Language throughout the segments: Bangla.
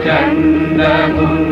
चण्डमुण्डमथनी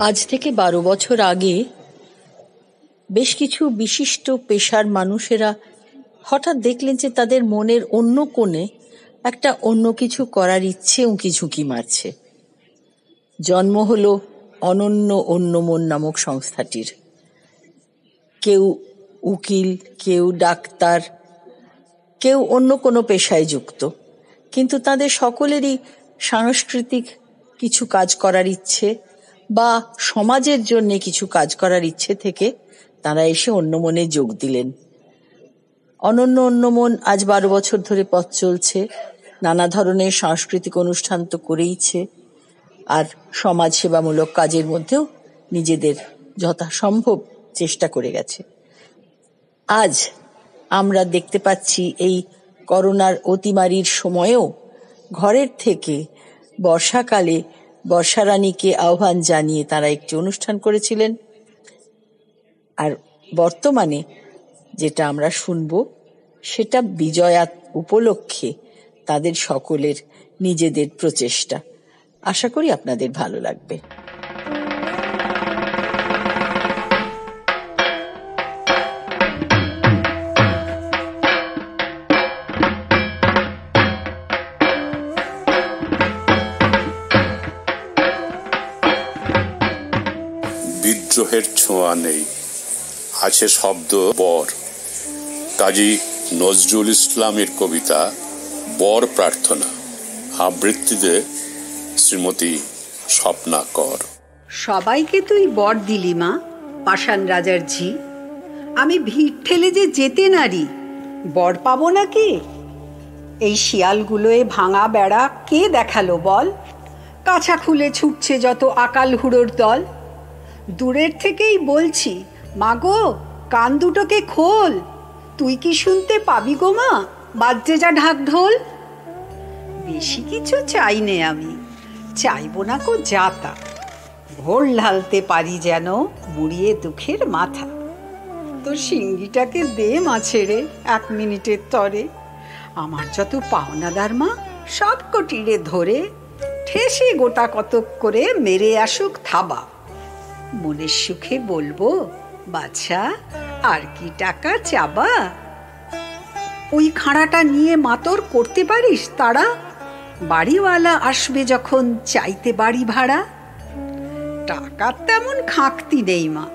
আজ থেকে 12 বছর আগে বেশ কিছু বিশিষ্ট পেশার মানুষেরা হঠাৎ দেখলেন যে তাদের মনের অন্য কোণে একটা অন্য কিছু করার ইচ্ছে উঁকি ঝুঁকি মারছে। জন্ম হলো অনন্য অন্যমন নামক সংস্থাটির। কেউ উকিল, কেউ ডাক্তার, কেউ অন্য কোনো পেশায় যুক্ত, কিন্তু তাদের সকলেরই সাংস্কৃতিক কিছু কাজ করার ইচ্ছে বা সমাজের জন্য কিছু কাজ করার ইচ্ছে থেকে তারা এসে অন্যমনে যোগ দিলেন। অনন্য অন্যমন আজ 12 বছর ধরে পথ চলছে। নানা ধরনের সাংস্কৃতিক অনুষ্ঠান তো করেইছে, আর সমাজ সেবামূলক কাজের মধ্যেও নিজেদের যথাসম্ভব চেষ্টা করে গেছে। আজ আমরা দেখতে পাচ্ছি এই করোনার অতিমারির সময়েও ঘরের থেকে বর্ষাকালে বর্ষারানীকে আহ্বান জানিয়ে তারা একটি অনুষ্ঠান করেছিলেন। আর বর্তমানে যেটা আমরা শুনব সেটা বিজয়া উপলক্ষে তাদের সকলের নিজেদের প্রচেষ্টা। আশা করি আপনাদের ভালো লাগবে। বিদ্রোহের ছোঁয়া নেই, আছে শব্দ বর। কাজী নজরুল ইসলামের কবিতা বর প্রার্থনা, আবৃত্তিতে শ্রীমতী স্বপ্না কর। সবাইকে তুই বর দিলি মা, পাষাণ রাজার ঝি। আমি ভিড় ঠেলে যে যেতে নারি, বর পাবো না কে? এই শিয়ালগুলোয় ভাঙা বেড়া কে দেখালো বল? কাছা খুলে ছুটছে যত আকাল হুড়োর দল। দূরের থেকেই বলছি, মাগো কান দুটোকে খোল, তুই কি শুনতে পাবি গো মা বাজছে যা ঢাক ঢোল? বেশি কিছু চাই নে আমি, চাইবো না কো যাতা, ঘোর ঢালতে পারি যেন মুড়িয়ে দুঃখের মাথা। তোর সিঙ্গিটাকে দে মা ছেড়ে 1 মিনিটের তরে, আমার যত পাওনাদার মা সব কটিরে ধরে ঠেসে গোটা কতক করে মেরে আসুক থাবা। মনের সুখে বলবো, বাছা আর কি টাকা চাবা? ওই খাঁড়াটা নিয়ে মাতর করতে পারিস তারা? বাড়িওয়ালা আসবে যখন চাইতে বাড়ি ভাড়া। টাকার তেমন খাঁকতি নেই মা,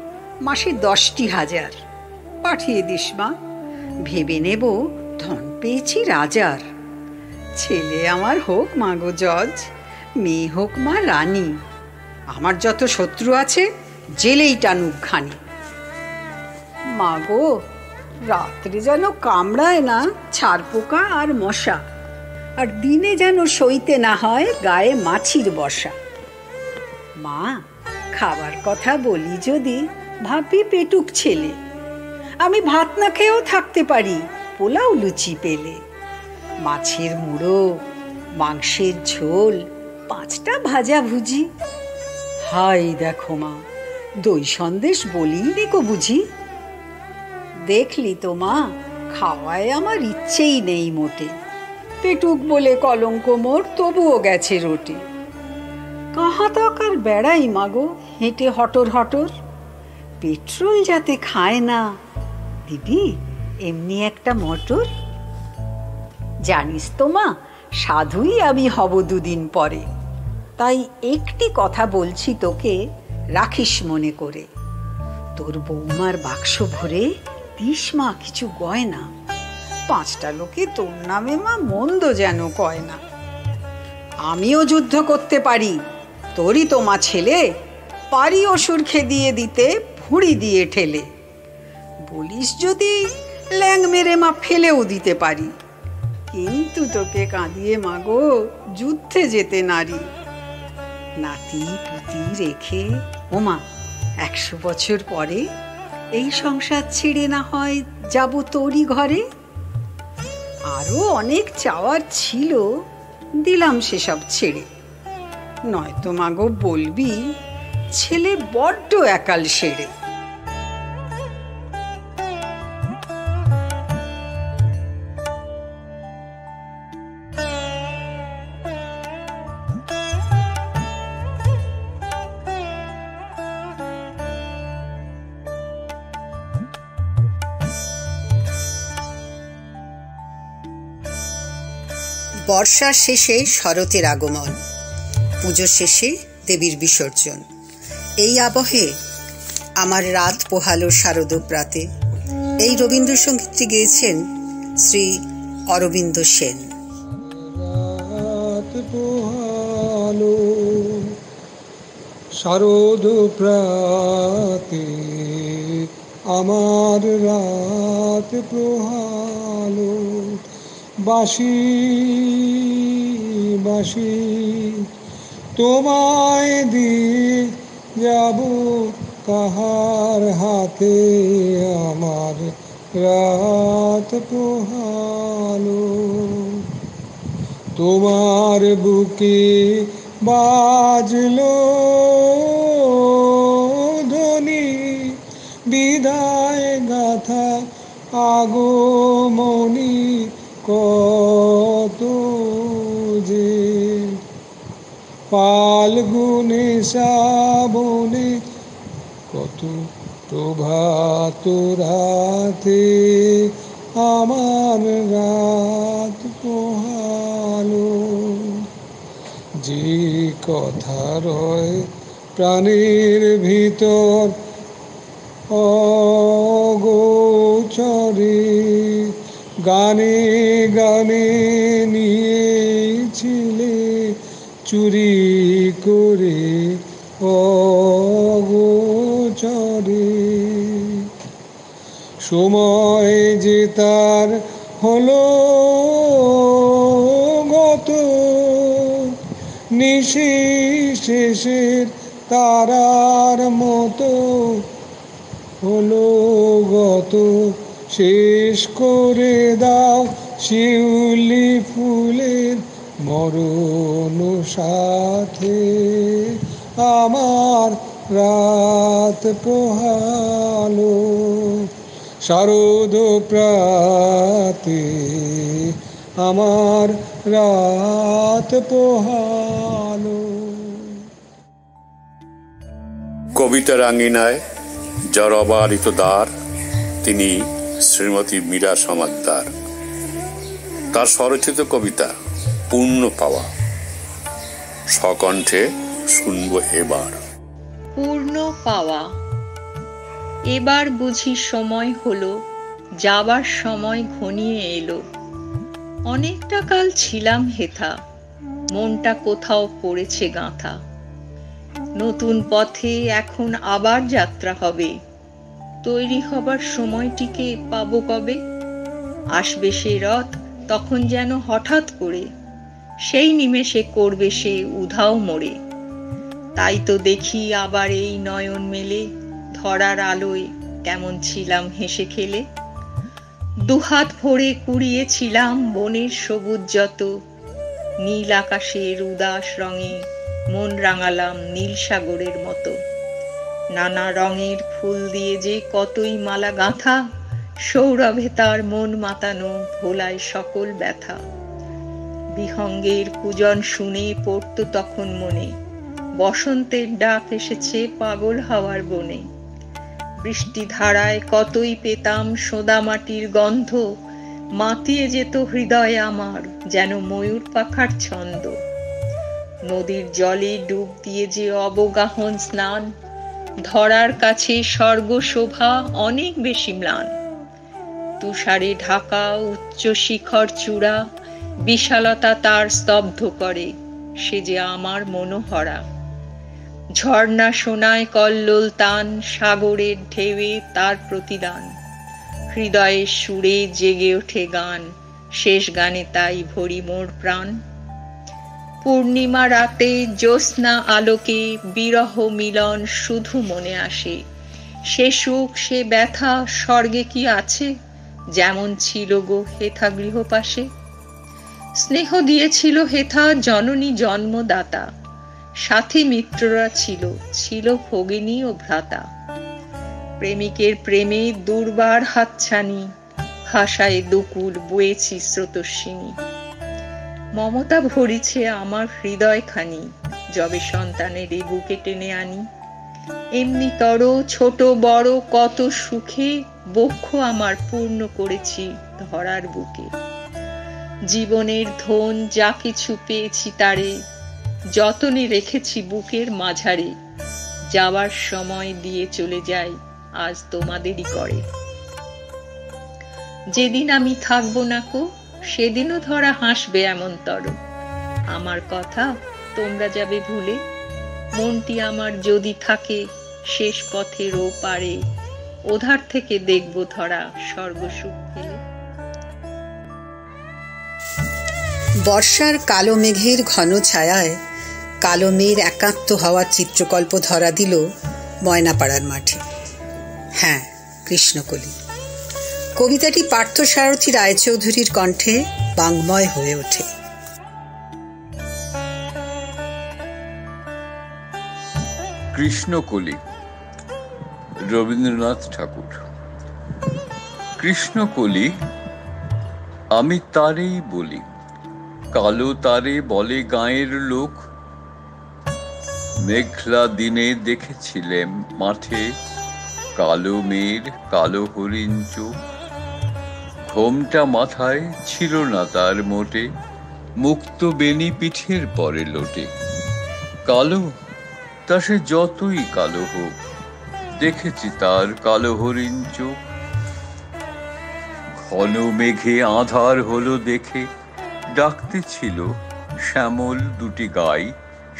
মাসে 10,000 পাঠিয়ে দিস মা, ভেবে নেব ধন পেয়েছি রাজার। ছেলে আমার হোক মা গো জজ, মেয়ে হোক মা রানী, আমার যত শত্রু আছে জেলেই টানুক ঘানি। মা গো রাত্রে যেন কামড়ায় না ছারপোকা আর মশা, আর দিনে যেন সইতে না হয় গায়ে মাছির বসা। মা খাবার কথা বলি যদি ভাবি পেটুক ছেলে, আমি ভাত না খেয়েও থাকতে পারি পোলাও লুচি পেলে। মাছের মুড়ো, মাংসের ঝোল, 5টা ভাজা ভুজি। হাই দেখো মা, দই সন্দেশ বলিই দেখো বুঝি। দেখলি তো মা, খাওয়ায় আমার ইচ্ছেই নেই মোটে, পেটুক বলে কলঙ্ক মোর তবুও গেছে রোটে। কাহা তক আর বেড়াই মাগো হেঁটে হটর হটর, পেট্রোল যাতে খায় না দিবি এমনি একটা মোটর। জানিস তো মা, সাধুই আমি হব 2 দিন পরে, তাই একটি কথা বলছি তোকে, রাখিস মনে করে। তোর বৌমার বাক্স ভরে দিস মা কিছু গয়না, 5টা লোকে তোর নামে মা মন্দ যেন কয় না। আমিও যুদ্ধ করতে পারি, তোরই তো মা ছেলে, পারি অসুর খেদিয়ে দিতে ভুঁড়ি দিয়ে ঠেলে। বলিস যদি ল্যাং মেরে মা ফেলেও দিতে পারি, কিন্তু তোকে কাঁদিয়ে মাগো যুদ্ধে যেতে নারী। নাতি পুতি রেখে ওমা 100 বছর পরে এই সংসার ছেড়ে না হয় যাব তোরই ঘরে। আরো অনেক চাওয়ার ছিল, দিলাম সেসব ছেড়ে। নয়তো মাগো বলবি ছেলে বড্ড একাল সেরে। বর্ষার শেষে শরতের আগমন, পুজো শেষে দেবীর বিসর্জন। এই আবহে আমার রাত পোহালো শারদ প্রাতে। এই রবীন্দ্রসঙ্গীতটি গেয়েছেন শ্রী অরবিন্দ সেন। রাত পোহালো শারদ প্রাতে, আমার রাত পোহালো। বাঁশি বাঁশি তোমায় দিয়ে যাব কাহার হাতে, আমার রাত পোহালো। তোমার বুকে বাজলো ধ্বনি, বিদায় গাথা আগমনী কত যে। ফাল্গুনে শ্রাবণে কত প্রভাত রাতে, আমার রাত পোহালো। যে কথা রয় প্রাণের ভিতর অগোচরে, গানে গানে নিয়েছিলে চুরি করে অগোচরে। সময় যে তার হলো গত, নিশি শেষের তারার মতো হলো গত। শেষ করে দাও শিউলি ফুলের মরণ সাথে, আমার রাত পোহালো। শারদ প্রাতে, আমার রাত পোহালো। কবিতার আঙ্গিনায় যার অবারিত দ্বার, তিনি শ্রীমতী মীরা সমাদ্দার। তার স্বরচিত কবিতা পূর্ণ পাওয়া সকণ্ঠে শুনব এবার। পূর্ণ পাওয়া। এবার বুঝি সময় হলো, যাবার সময় ঘনিয়ে এলো। অনেকটা কাল ছিলাম হেথা, মনটা কোথাও পড়েছে গাঁথা। নতুন পথে এখন আবার যাত্রা হবে, তৈরি হবার সময়টিকে পাবো কবে? আসবে সে রথ তখন যেন হঠাৎ করে, সেই নিমেষে করবে সে উধাও মোড়ে। তাই তো দেখি আবার এই নয়ন মেলে, ধরার আলোয় কেমন ছিলাম হেসে খেলে। দুহাত ভরে কুড়িয়েছিলাম বনের সবুজ যত, নীল আকাশের উদাস রঙে মন রাঙালাম নীল সাগরের মতো। নানা রঙের ফুল দিয়ে যে কতই মালা গাঁথা, সৌরভে তার মন মাতানো ভোলায় সকল ব্যথা। বিহঙ্গের পূজন শুনে পড়ত তখন মনে, বসন্তের ডাক এসেছে পাগল হাওয়ার বনে। বৃষ্টি ধারায় কতই পেতাম সোদা মাটির গন্ধ, মাতিয়ে যেত হৃদয় আমার যেন ময়ূর পাখার ছন্দ। নদীর জলে ডুব দিয়ে যে অবগাহন স্নান, ধরার কাছে স্বর্গশোভা অনেক বেশি ম্লান। তুষারে ঢাকা উচ্চ শিখর চূড়া বিশালতা তার স্তব্ধ করে, সে যে আমার মনোহরা। ঝর্ণা শোনায় কল্লোল তান, সাগরের ঢেউয়ে তার প্রতিদান। হৃদয়ের সুরে জেগে ওঠে গান, শেষ গানে তাই ভরি মোর প্রাণ। পূর্ণিমা রাতে জ্যোৎস্না আলোকে বিরহ মিলন শুধু মনে আসে। সে সুখ সে ব্যথা স্বর্গে কি আছে, যেমন ছিল গো হেথা গৃহপাশে। স্নেহ দিয়েছিল হেথা জননী জন্মদাতা, সাথী মিত্ররা ছিল, ছিল ভগিনী ও ভ্রাতা। প্রেমিকের প্রেমে দুর্বার হাতছানি, ভাষায় দুকুল বয়েছি স্রোতস্বিনী। মমতা ভরিছে আমার হৃদয়খানি, যবে সন্তানের এই বুকে টেনে আনি। এমনি তর ছোট বড় কত সুখে বক্ষ আমার পূর্ণ করেছি ধরার বুকে। জীবনের ধন যা কিছু পেয়েছি তারে যতনে রেখেছি বুকের মাঝারে। যাওয়ার সময় দিয়ে চলে যাই আজ তোমাদেরই করে। যেদিন আমি থাকবো না কো, সেদিনও ধরা হাসবে এমন তর। আমার কথা তোমরা যাবে ভুলে, মনটি আমার যদি থাকে শেষ পথের ও পারে। ওধার থেকে দেখবো ধরা স্বর্গসুখ পেলে। বর্ষার কালো মেঘের ঘন ছায়ায় কালো মেয়ের একাত্ম হওয়ার চিত্রকল্প ধরা দিল ময়নাপাড়ার মাঠে। হ্যাঁ, কৃষ্ণকলি। কবিতাটি পার্থসারথী রায়চৌধুরীর কণ্ঠে বাঙ্ময় হয়ে ওঠে। কৃষ্ণকলি, রবীন্দ্রনাথ ঠাকুর। কৃষ্ণকলি আমি তারেই বলি, কালো তারে বলে গাঁয়ের লোক। মেঘলা দিনে দেখেছিলেম মাঠে কালো মেয়ের কালো হরিণ চোখ। ঘোমটা মাথায় ছিল না তার মোটে, মুক্ত বেনি পিঠের পরে লোটে। কালো তা সে যতই কালো হোক, দেখেছি তার কালো হরিণ চোখ। ঘন মেঘে আঁধার হলো দেখে ডাকতে ছিল শ্যামল দুটি গাই।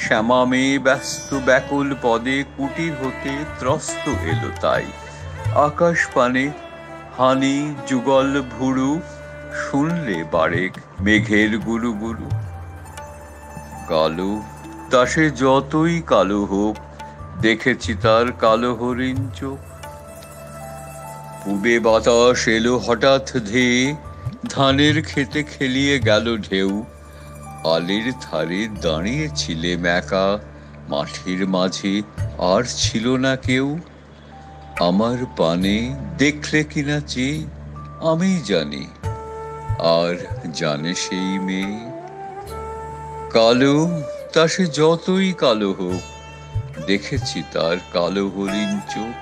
শ্যামা মেয়ে ব্যস্ত ব্যাকুল পদে কুটির হতে ত্রস্ত এলো তাই। আকাশ পানে হানি যুগল ভুরু, শুনলে বারেক মেঘের গুরু গুরু। কালো তা সে যতই কালো হোক, দেখেছি তার কালো হরিণ চোখ। পূবে বাতাস এলো হঠাৎ ধেয়ে, ধানের খেতে খেলিয়ে গেল ঢেউ। আলের ধারে দাঁড়িয়েছিলে একা, মাঠের মাঝে আর ছিল না কেউ। আমার পানে দেখলে কিনা চেয়ে আমি জানি, আর জানে সেই মেয়ে। কালো তা সে যতই কালো হোক, দেখেছি তার কালো হরিণ চোখ।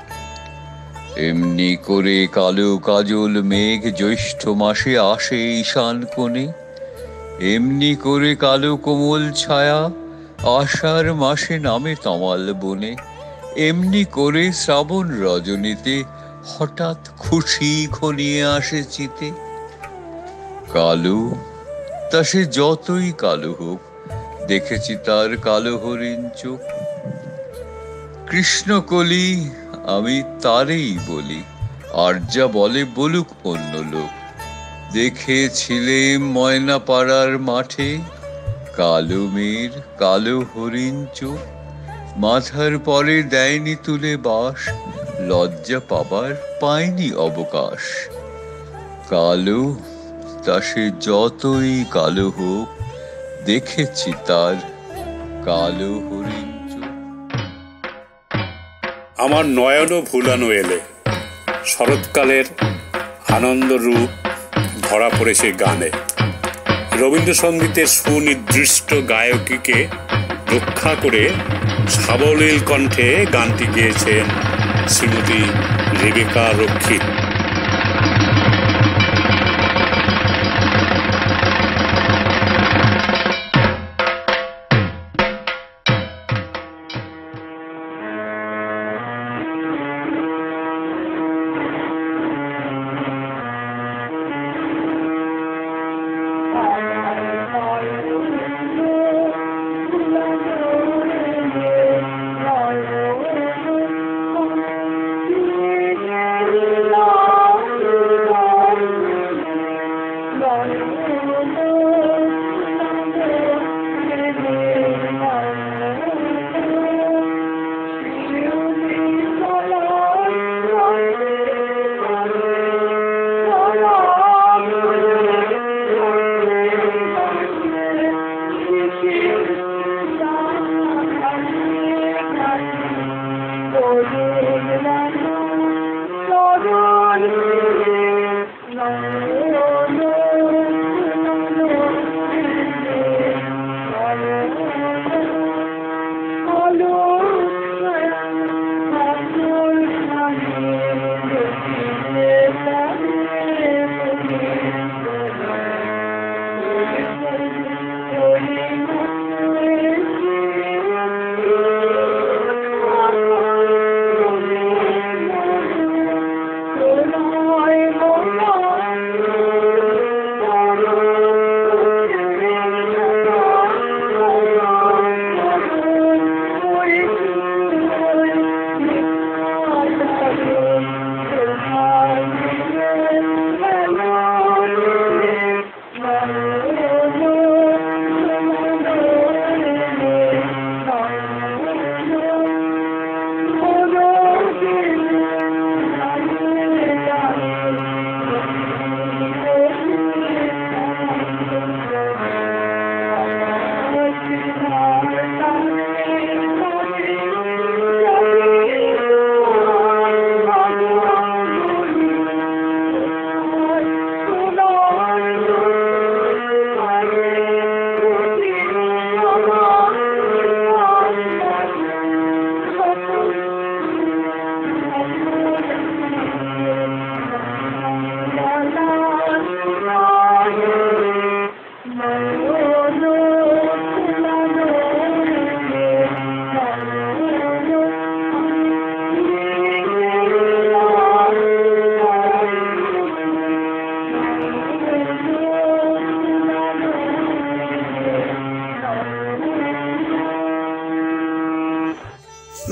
এমনি করে কালো কাজল মেঘ জ্যৈষ্ঠ মাসে আসে ঈশান কোণে। এমনি করে কালো কোমল ছায়া আষাঢ় মাসে নামে তমাল বনে। এমনি করে শ্রাবণ রজনীতে হঠাৎ খুশি ঘনিয়ে আসে চিতে। কালো তা সে যতই কালো হোক, দেখেছি তার কালো হরিণ চোখ। কৃষ্ণকলি আমি তারেই বলি, আর যা বলে বলুক অন্য লোক। দেখেছিলেম ময়নাপাড়ার মাঠে কালো মেয়ের কালো হরিণ চোখ। মাথার পরে দেয়নি তুলে বাস, লজ্জা পাবার পায়নি অবকাশ। কালো তা সে যতই কালো হোক, দেখেছি তার কালো হরিণ চোখ। আমার নয়নও ভুলানো এলে, শরৎকালের আনন্দ রূপ ধরা পড়েছে গানে। রবীন্দ্রসঙ্গীতের সুনির্দিষ্ট গায়কীকে রক্ষা করে সাবলীল কণ্ঠে গানটি গেয়েছেন শ্রীমতী রেবেকা রক্ষিত।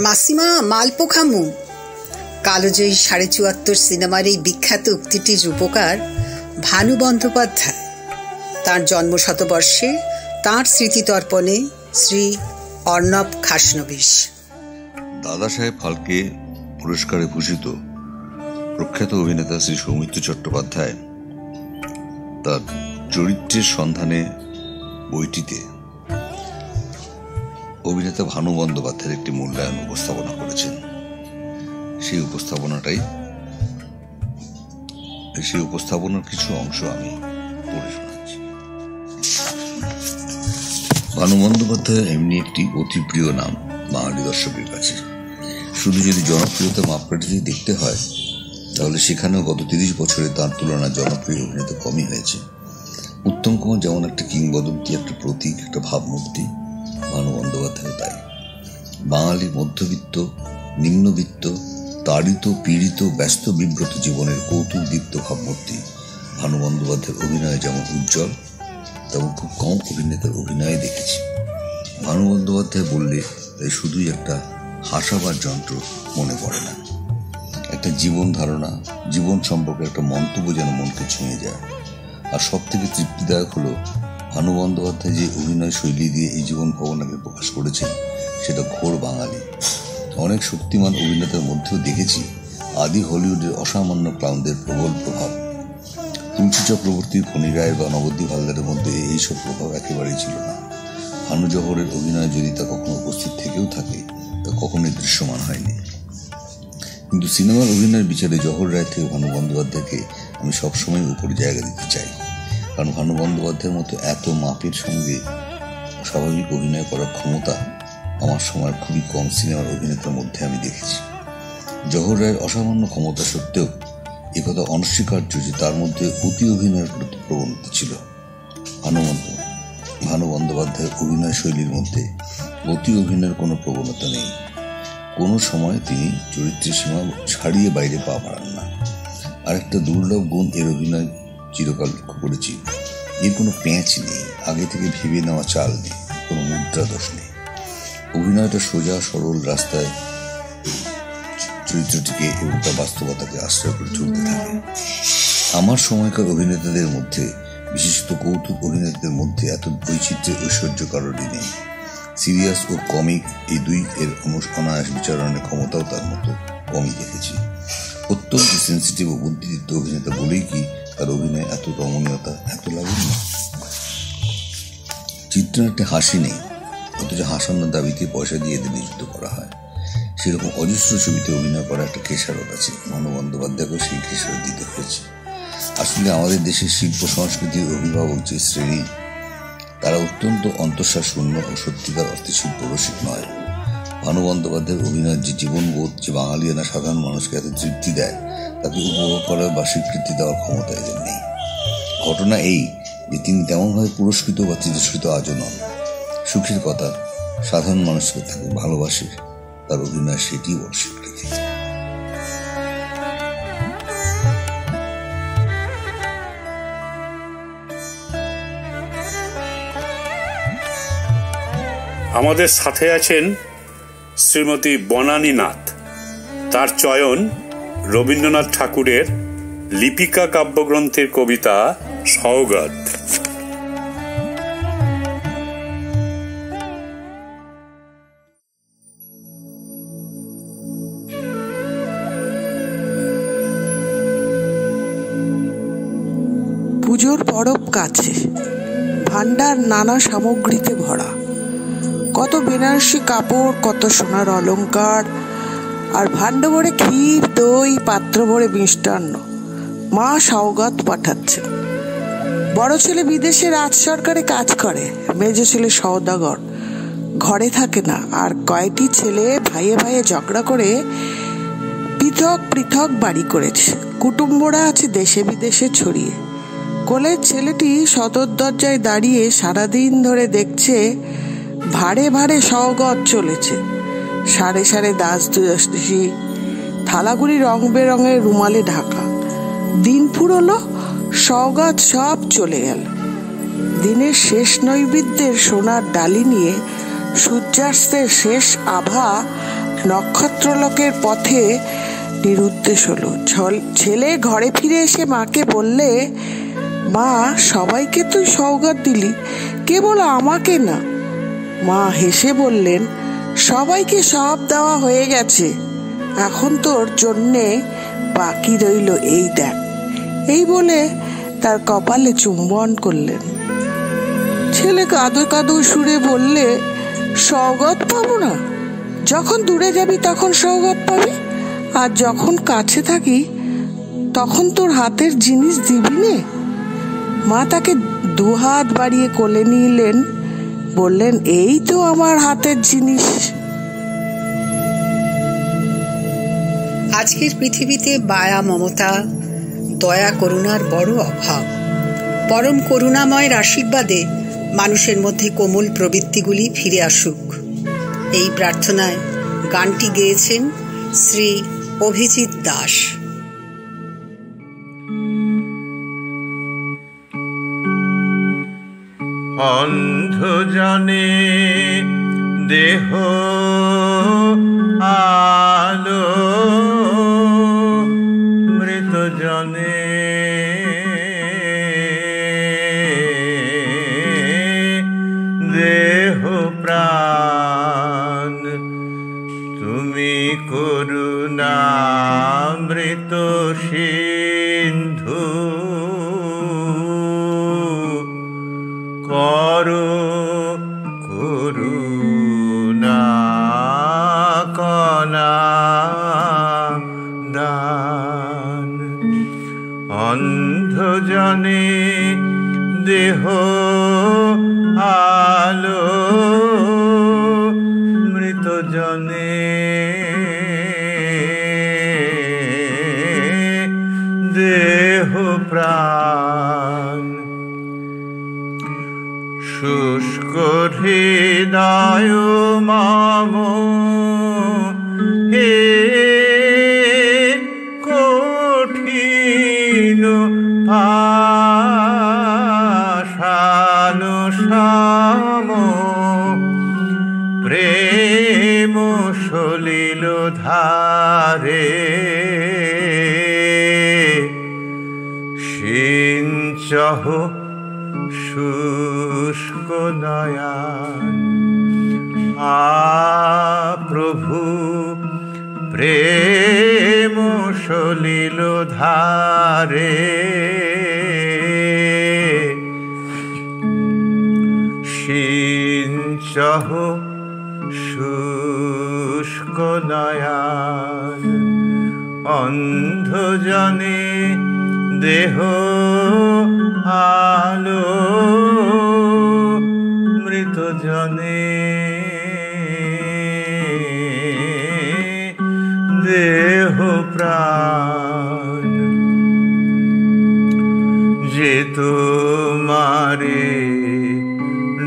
মাসিমা মালপো খামু। কালোজয়ী ৭৪ সিনেমার এই বিখ্যাত উক্তিটির রূপকার ভানু বন্দ্যোপাধ্যায়। তাঁর জন্মশতবর্ষে তাঁর স্মৃতিতর্পণে শ্রী অর্ণব খাসনবিশ। দাদা সাহেব ফালকে পুরস্কারে ভূষিত প্রখ্যাত অভিনেতা শ্রী সৌমিত্র চট্টোপাধ্যায় তার চরিত্রের সন্ধানে বইটিতে অভিনেতা ভানু বন্দ্যোপাধ্যায়ের একটি মূল্যায়ন উপস্থাপনা করেছেন। সেই উপস্থাপনার কিছু অংশ আমি পড়ে শোনাচ্ছি। ভানু বন্দ্যোপাধ্যায় এমনি একটি অতি প্রিয় নাম বাঙালি দর্শকের কাছে। শুধু যদি জনপ্রিয়তা মাপকাঠিতে দেখতে হয় তাহলে সেখানেও গত ৩০ বছরে তাঁর তুলনায় জনপ্রিয় অভিনেতা কমই হয়েছে। উত্তম কুমার যেমন একটা কিংবদন্তি, একটা প্রতীক, একটা ভাবমূর্তি, ভানু বন্দ্যোপাধ্যায় তাই। বাঙালি মধ্যবিত্ত, নিম্নবিত্ত, তাড়িত, পীড়িত, ব্যস্ত বিব্রত জীবনের কৌতুকদীপ্ত ভাবমূর্তি ভানু বন্দ্যোপাধ্যায়ের অভিনয়ে যেমন উজ্জ্বল, তেমন খুব কম অভিনেতার অভিনয়ে দেখেছি। ভানু বন্দ্যোপাধ্যায় বললে তাই শুধুই একটা হাসাবার যন্ত্র মনে পড়ে না, একটা জীবন ধারণা, জীবন সম্পর্কে একটা মন্তব্য যেন মনকে ছুঁয়ে যায়। আর সব থেকে তৃপ্তিদায়ক হলো ভানু বন্দ্যোপাধ্যায় যে অভিনয় শৈলী দিয়ে এই জীবন ভাবনাকে প্রকাশ করেছেন সেটা ঘোর বাঙালি। অনেক শক্তিমান অভিনেতার মধ্যেও দেখেছি আদি হলিউডের অসামান্য ক্লাউনদের প্রবল প্রভাব। তুলসী চক্রবর্তী, ফণী রায় বা নবদ্বীপ হালদারের মধ্যে এইসব প্রভাব একেবারেই ছিল না। ভানু জহরের অভিনয় যদি তা কখনো উপস্থিত থেকেও থাকে তা কখনোই দৃশ্যমান হয়নি। কিন্তু সিনেমার অভিনয়ের বিচারে জহর রায় থেকে ভানু বন্দ্যোপাধ্যায়কে আমি সবসময় উপরে জায়গা দিতে চাই। কারণ ভানু বন্দ্যোপাধ্যায়ের মতো এত মাপের সঙ্গে স্বাভাবিক অভিনয় করার ক্ষমতা আমার সময়ের খুবই কম সিনেমার অভিনেতার মধ্যে আমি দেখেছি। জহর রায়ের অসামান্য ক্ষমতা সত্ত্বেও একথা অনস্বীকার্য যে তার মধ্যে অতি অভিনয়ের প্রতি প্রবণতা ছিল। ভানু বন্দ্যোপাধ্যায়ের অভিনয় শৈলীর মধ্যে অতি অভিনয়ের কোনো প্রবণতা নেই। কোনো সময় তিনি চরিত্রের সীমা ছাড়িয়ে বাইরে পা বাড়ান না। আরেকটা দুর্লভ গুণ এর অভিনয় চিরকাল লক্ষ্য করেছি, এর কোনো প্যাঁচ নেই, আগে থেকে ভেবে নেওয়া চাল নেই, কোনো মুদ্রা দোষ নেই। অভিনয়টা সোজা সরল রাস্তায় চরিত্রটিকে এবং তার বাস্তবতাকে আশ্রয় করে চলতে থাকে। আমার সময়কার অভিনেতাদের মধ্যে, বিশেষত কৌতুক অভিনেতাদের মধ্যে এত বৈচিত্র্যের ঐশ্বর্য কারোরই নেই। সিরিয়াস ও কমিক এই দুই এর অনায়াস বিচারণের ক্ষমতাও তার মতো কমই দেখেছি। অত্যন্ত সেন্সিটিভ ও বুদ্ধিদীপ্ত অভিনেতা বলেই কি তার অভিনয় এত রমণীয়তা, এত লাবণ্য? চিত্রনাট্যে হাসি নেই, অথচ হাসানোর দাবিতে পয়সা দিয়ে এদের নিযুক্ত করা হয়। সেরকম অজস্র ছবিতে অভিনয় করা একটা খেসারত আছে। মানব বন্দ্যোপাধ্যায়কেও সেই খেসারত দিতে হয়েছে। আসলে আমাদের দেশের শিল্প সংস্কৃতির অভিভাবক যে শ্রেণী, তারা অত্যন্ত অন্তঃসার শূন্য ও সত্যিকার অর্থে শিল্প রসিক নয়। ভানু বন্দ্যোপাধ্যায়ের অভিনয়ের যে জীবনবোধ, যে বাঙালিয়ানা সাধারণ মানুষকে এত তৃপ্তি দেয়, তাকে উপভোগ করার বা স্বীকৃতি দেওয়ার ক্ষমতা এদের নেই। ঘটনা এই যে তিনি তেমনভাবে পুরস্কৃত বা তিরস্কৃত আজও নন। সুখের কথা, সাধারণ মানুষকে তাকে ভালোবাসে, তার অভিনয় সেটি বড় স্বীকৃতি। আমাদের সাথে আছেন শ্রীমতী বনানী নাথ। তার চয়ন রবীন্দ্রনাথ ঠাকুরের লিপিকা কাব্যগ্রন্থের কবিতা সওগাত। পুজোর পরব কাছে, ভান্ডার নানা সামগ্রীতে ভরা, কত বেনারসি কাপড়, কত সোনার অলংকার, আর ভাণ্ড ভরে ক্ষীর, দই, পাত্র ভরে মিষ্টান্ন। মা সওগাত পাঠাচ্ছেন। বড় ছেলে বিদেশে রাজ সরকারে কাজ করে, মেজ ছেলে সওদাগর, ঘরে থাকে না, আর কয়টি ছেলে ভাইয়ে ভাইয়ে ঝগড়া করে পৃথক পৃথক বাড়ি করেছে। কুটুম্বরা আছে দেশে বিদেশে ছড়িয়ে। কোলের ছেলেটি সদর দরজায় দাঁড়িয়ে সারাদিন ধরে দেখছে ভাড়ে ভাড়ে সওগাত চলেছে। সাড়ে সাড়ে দাস দুষি, থালাগুলি রং বেরঙের রুমালে ঢাকা। দিন ফুরলো, সওগাত সব চলে গেল। দিনের শেষ নৈবেদ্যের সোনার ডালি নিয়ে সূর্যাস্তের শেষ আভা নক্ষত্রলোকের পথে নিরুদ্দেশ হলো। ছেলে ঘরে ফিরে এসে মাকে বললে, মা, সবাইকে তুই সওগাত দিলি, কেবল আমাকে না। মা হেসে বললেন, সবাইকে সব দেওয়া হয়ে গেছে, এখন তোর জন্যে বাকি রইল এই দেখ। এই বলে তার কপালে চুম্বন করলেন। ছেলে কাঁদো কাঁদো সুরে বললে, সওগাত পাবো না? যখন দূরে যাবি তখন সওগাত পাবি, আর যখন কাছে থাকি তখন তোর হাতের জিনিস দিবি নে। মা তাকে দুহাত বাড়িয়ে কোলে নিলেন, বললেন, এই তো আমার হাতের জিনিস। আজকের পৃথিবীতে মায়া, মমতা, দয়া, করুণার বড় অভাব। পরম করুণাময়ের আশীর্বাদে মানুষের মধ্যে কোমল প্রবৃত্তিগুলি ফিরে আসুক, এই প্রার্থনায় গানটি গেয়েছেন শ্রী অভিজিৎ দাস। অন্ধ জনে দেহ আলো, মৃত জনে দেহ প্রাণ। তুমি করুণামৃত সিন্ধু, করো করুণা কণা দান। অন্ধ জনে দেহ আলো, মৃত জনে দেহ প্রাণ। শুষ্ক হৃদয় মম হে কঠিন পাষাণ সম, প্রেম সলিল ধারে সিঞ্চহ শুষ্ক নয়ন। প্রভু প্রেম সলিল ধারে সিঞ্চহ শুষ্ক নয়ন। প্রাণ অন্ধজনে দেহ আলো মৃতজনে দেহ প্রাণ যে তোমারে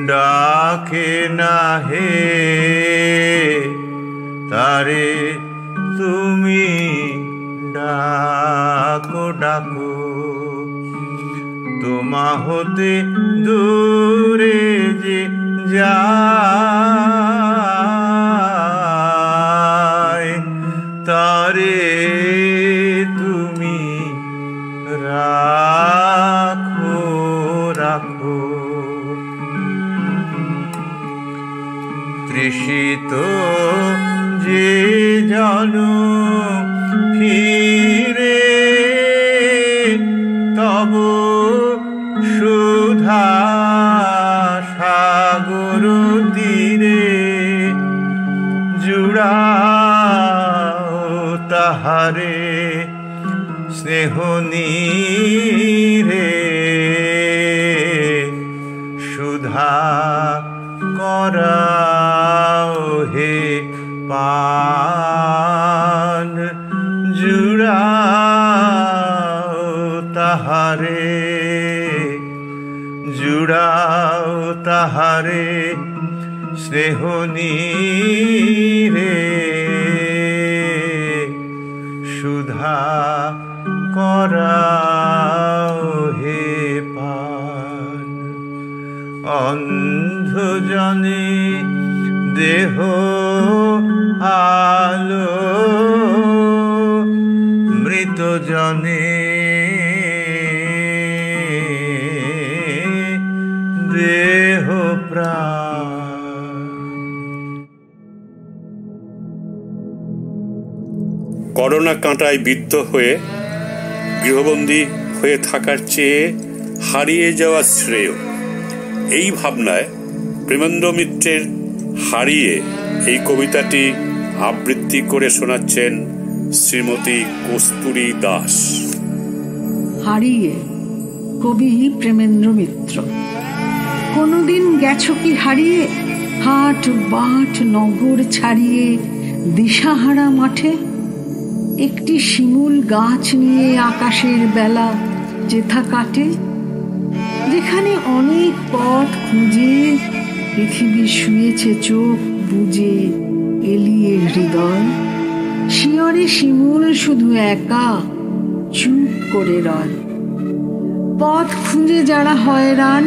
ডাকে না হে তারে তুমি ডাকো ডাকো তোমা হতে দূরে যে যায় তারে তুমি রাখো রাখো তৃষিত যে জন ফিরে তব সুধা সাগর তীরে জুড়াও তাহারে স্নেহ নীরে সুধা করাও হে পান জুড়াও তাহারে জুড়াও তাহারে স্নেহ নীরে সুধা করাও হে পান অন্ধজনে দেহ আলো মৃতজনে দেহ প্রাণ। করোনা কাঁটায় বিদ্ধ হয়ে গৃহবন্দী হয়ে থাকার চেয়ে হারিয়ে যাওয়া শ্রেয়, এই ভাবনায় প্রেমেন্দ্র মিত্রের হারিয়ে এই কবিতাটি আবৃত্তি করে শোনাচ্ছেন শ্রীমতী কস্তুরী দাস। হারিয়ে, কবি প্রেমেন্দ্র মিত্র। কোনদিন গেছো কি হারিয়ে, হাট বাট নগর ছাড়িয়ে দিশাহারা মাঠে? একটি শিমুল গাছ নিয়ে আকাশের বেলা যেথা কাটে, যেখানে অনেক পথ খুঁজে পৃথিবী শুয়েছে চোখ বুজে এলিয়ে হৃদয়। শিয়রে শিমুল শুধু একা চুপ করে রয়। পথ খুঁজে যারা হয়রান,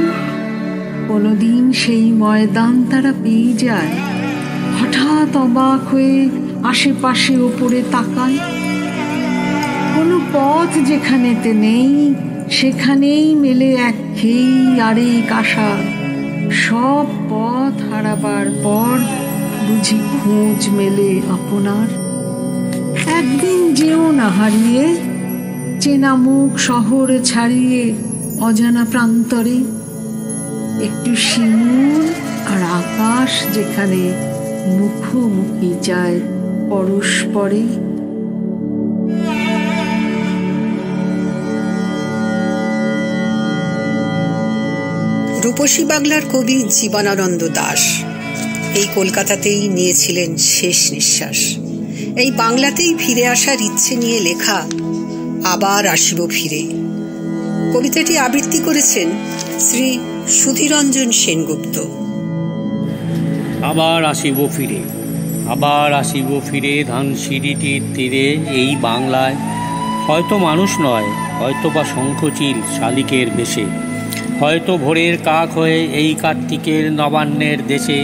কোনদিন সেই ময়দান তারা পেয়ে যায়। হঠাৎ অবাক হয়ে আশেপাশে ওপরে তাকায়। কোনো পথ যেখানেতে নেই সেখানেই মেলে একঘেয়েই আরেক আশা। সব পথ হারাবার পর বুঝি খোঁজ মেলে আপনার। একদিন যেও না হারিয়ে, চেনা মুখ শহর ছাড়িয়ে অজানা প্রান্তরে। একটু শিমুল আর আকাশ যেখানে মুখোমুখি যায় পরস্পরে। রূপসী বাংলার কবি জীবনানন্দ দাশ এই কলকাতাতেই নিয়েছিলেন শেষ নিঃশ্বাস। এই বাংলাতেই ফিরে আসার ইচ্ছে নিয়ে লেখা আবার আসিব ফিরে কবিতাটি আবৃত্তি করেছেন শ্রী সুধীরঞ্জন সেনগুপ্ত। আবার আসিব ফিরে, আবার আসিব ফিরে ধানসিঁড়িটির তীরে এই বাংলায়। হয়তো মানুষ নয়, হয়তো বা শঙ্খচিল শালিকের বেশে, হয়তো ভোরের কাক হয়ে এই কার্তিকের নবান্নের দেশে।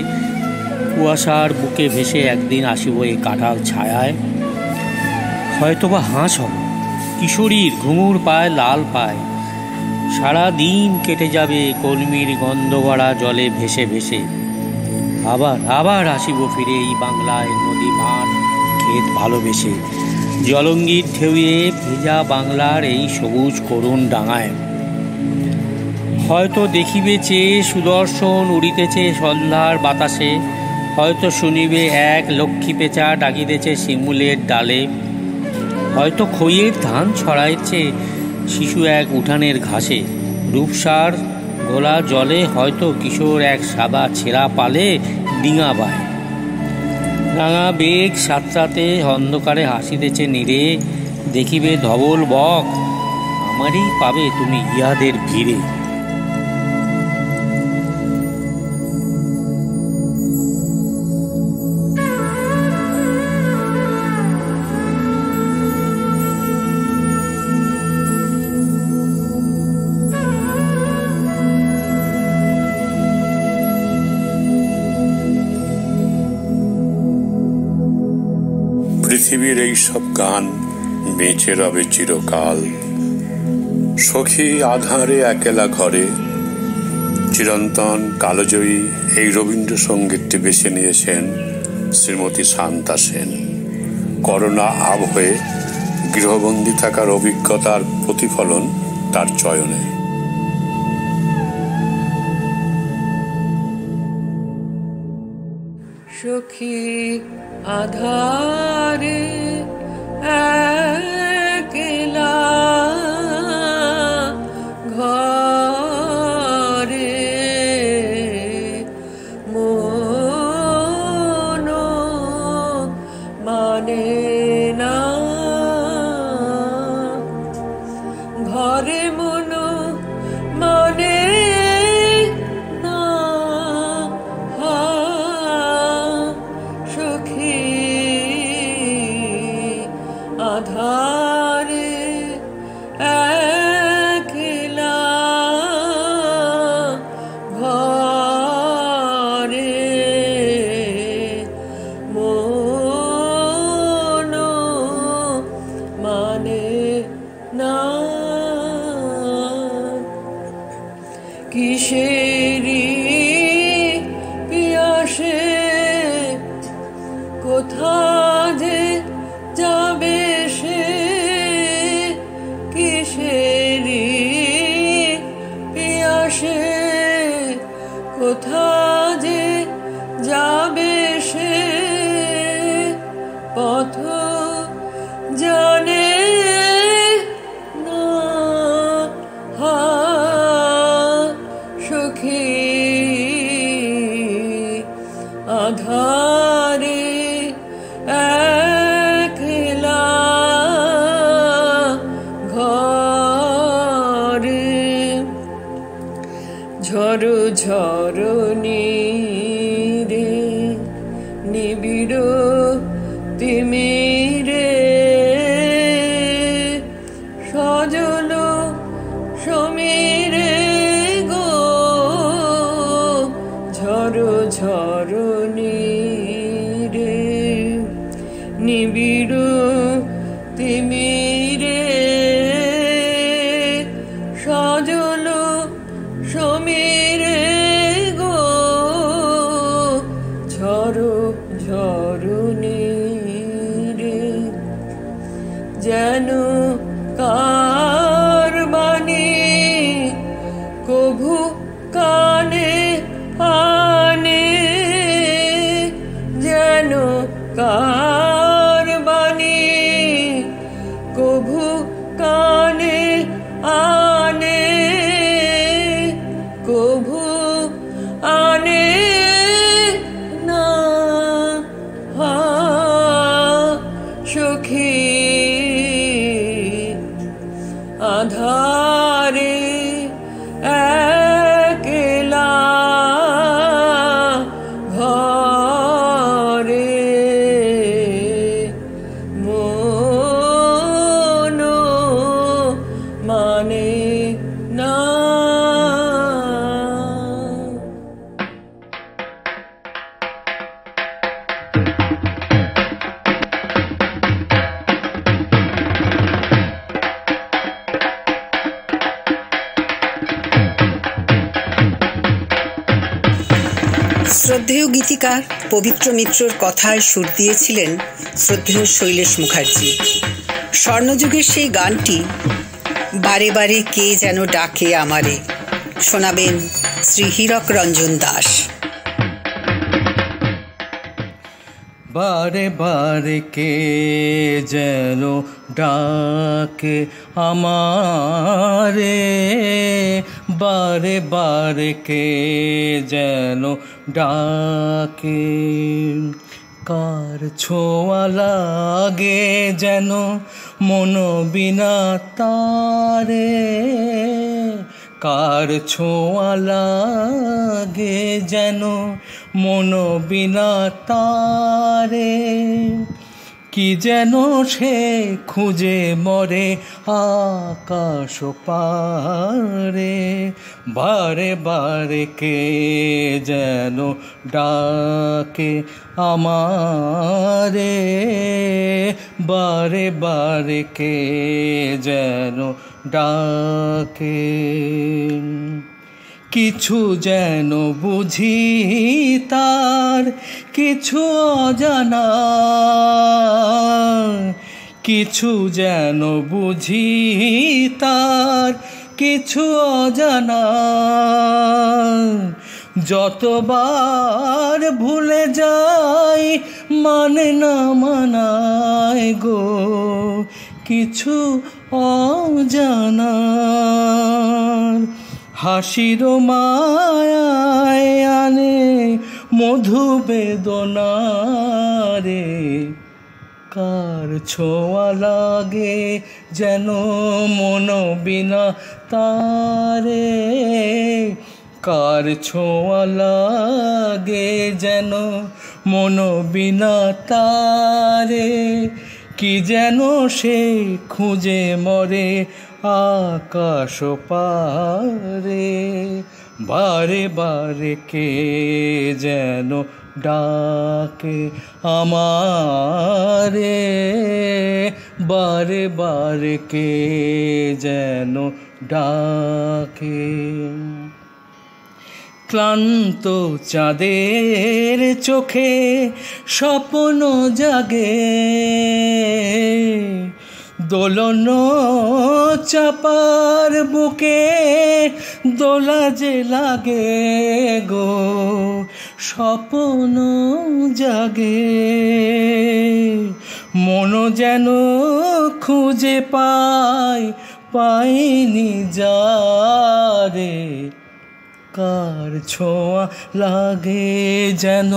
কুয়াশার বুকে ভেসে একদিন আসিব এই কাঁঠাল ছায়ায়। হয়তো বা হাঁস হব, কিশোরীর ঘুঙুর পায় লাল পায়। সারা দিন কেটে যাবে কলমির গন্ধ ভরা জলে ভেসে ভেসে। আবার আবার আসিব ফিরে এই বাংলায়, নদী মাঠ ক্ষেত ভালোবেসে। জলঙ্গির ঢেউয়ে ভেজা বাংলার এই সবুজ করুণ ডাঙায়। হয়তো দেখিবে চেয়ে সুদর্শন উড়িতেছে সন্ধ্যার বাতাসে, হয়তো শুনিবে এক লক্ষ্মী পেঁচা ডাকিতেছে শিমুলের ডালে, হয়তো খইয়ের ধান ছড়াইছে শিশু এক উঠানের ঘাসে, রূপসার গোলা জলে হয়তো কিশোর এক সাদা ছেঁড়া পালে ডিঙা বায়। রাঙা বেগ সাতরাতে অন্ধকারে হাসিতেছে নীরে, দেখিবে ধবল বক আমারই পাবে তুমি ইহাদের ভিড়ে। পৃথিবীর এই সব গান বেঁচে রবে চিরকাল। সখী আধারে একেলা ঘরে, চিরন্তন কালজয়ী এই রবীন্দ্রসঙ্গীতটি বেছে নিয়েছেন শ্রীমতী শান্তা সেন। করোনা আবহে গৃহবন্দী থাকার অভিজ্ঞতার প্রতিফলন তার চয়নে। সখী আধারে একলা ঘরে, মন মানে না ঘরে, মন মানে না সখী আধারে একলা ঘরে, মন মানে না কিসেরি পিয়াসে কোথা যে যাবে সে, কিসেরি পিয়াসে কোথা যে যাবে সে, পথ জানে না সখী আধারে একলা ঘরে। ঝড় ঝড় নীরে নিবিড় তিমিরে, সজল সমীরে গো, ঝড় ঝড় নীরে নিবিড় তিমিরে, সজল সমীরে গো, ঝড় ঝড় নীরে যেন কার বাণী কভু কানে আনে, যেন কার বাণী কভু কানে আনে, কভু আনে না সখী আধারে একলা ঘরে, মন মানে না। শ্রদ্ধেয় গীতিকার পবিত্র মিত্রর কথায় সুর দিয়েছিলেন শ্রদ্ধেয় শৈলেশ মুখার্জি। স্বর্ণযুগের সেই গানটি বারে বারে কে যেন ডাকে আমারে শোনাবেন শ্রী হীরক রঞ্জন দাস। বারে বারে কে যেন ডাকে আমারে, বারে বারে কে যেন ডাকে। কার ছোঁয়া লাগে যেন মন বিনা তারে, কার ছোঁয়া লাগে যেন মন বিনা তারে। কি যেন সে খুঁজে মরে আকাশ পারে, বারে বারে কে যেন ডাকে আমারে, বারে বারে কে যেন ডাকে। কিছু যেন বুঝি তার কিছু অজানা, কিছু যেন বুঝি তার কিছু অজানা। যতবার ভুলে যাই মানে না মানায় গো কিছু অজানা। হাসির মায়ায় আনে মধু বেদনা রে, কার ছোঁয়া লাগে যেন মন বিনা তারে, কার ছোঁয়া লাগে যেন মন বিনা তারে। কি যেন সে খুঁজে মরে আকাশ পারে, বারে বারে কে যেন ডাকে আমারে, বারে বারে কে যেন ডাকে। ক্লান্ত চাঁদের চোখে স্বপ্ন জাগে, দোলন চাপার বুকে দোলা যে লাগে গো স্বপ্ন জাগে। মন যেন খুঁজে পাইনি যারে, কার ছোঁয়া লাগে যেন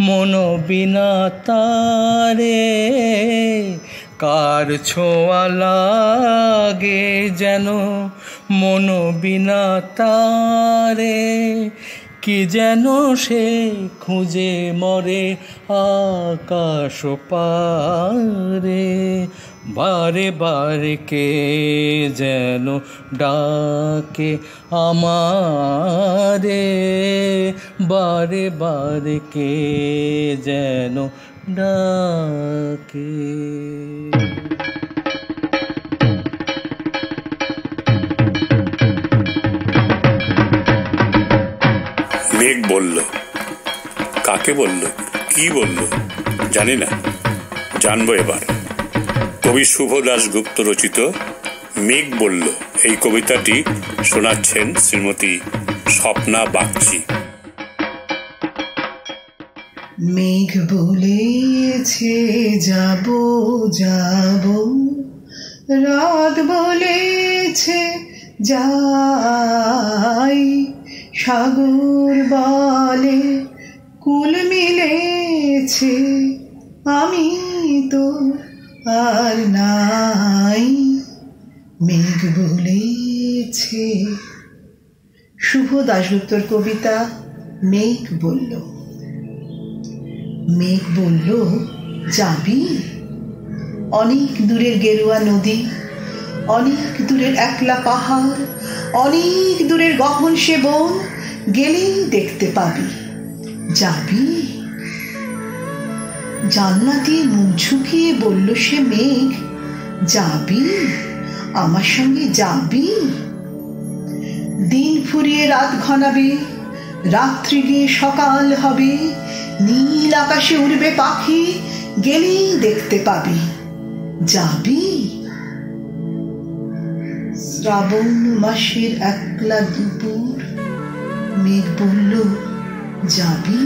মন বিনা তারে, কার ছোঁয়া লাগে যেন মন বিনা তারে। কি যেন সে খুঁজে মরে আকাশ পারে, বারে বারে কে যেন ডাকে আমারে, বারে বারে কে যেন ডাকে। মেঘ বলল, কাকে বলল, কি বলল জানি না, জানবো এবার। কবি শুভ দাশগুপ্ত রচিত মেঘ বলল এই কবিতাটি শোনাচ্ছেন শ্রীমতী স্বপ্না বাগচি। মেঘ বলেছে যাব যাব, রাত বলেছে যাই, সাগর বলে কুল মিলেছে, আমি তো আর নাই। মেঘ বলেছে। শুভ দাশগুপ্তর কবিতা মেঘ বলল। মেঘ বলল যাবি? অনেক দূরের গেরুয়া নদী, অনেক দূরের একলা পাহাড়, অনেক দূরের গহন সে বন, গেলেই দেখতে পাবি। যাবি? জানলা দিয়ে মুখ ঝুঁকিয়ে বলল সে মেঘ, যাবি? আমার সঙ্গে যাবি? দিন ফুরিয়ে রাত ঘনাবে, রাত্রি গিয়ে সকাল হবে, নীল আকাশে উড়বে পাখি, গেলেই দেখতে পাবি। যাবি? শ্রাবণ মাসের একলা দুপুর, মেঘ বলল যাবি?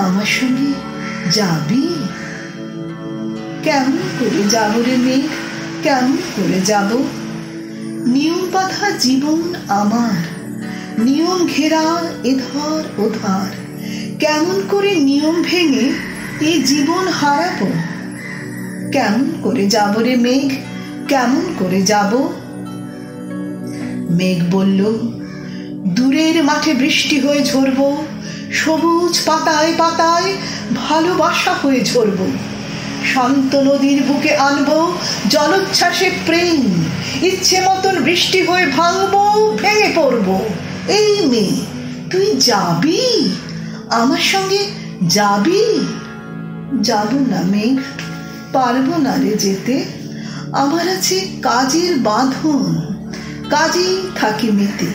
আমার সঙ্গে যাবি? কেমন করে যাব রে মেঘ, কেমন করে যাব? নিয়ম বাঁধা জীবন আমার, নিয়ম ঘেরা এধার ওধার। কেমন করে নিয়ম ভেঙে এ জীবন হারাবো? কেমন করে যাব রে মেঘ, কেমন করে যাব? মেঘ বলল, দূরের মাঠে বৃষ্টি হয়ে ঝরবো, সবুজ পাতায় পাতায় ভালোবাসা হয়ে ঝরবো। শান্ত নদীর বুকে আনবো জলোচ্ছ্বাসে প্রেম, ইচ্ছে মতন বৃষ্টি হয়ে ভাঙবো, ভেঙে পড়বো। এই মেয়ে, তুই যাবি? আমার সঙ্গে যাবি? যাব না মেঘ, পারবো না রে যেতে। আমার আছে কাজের বাঁধন, কাজেই থাকি মেতে।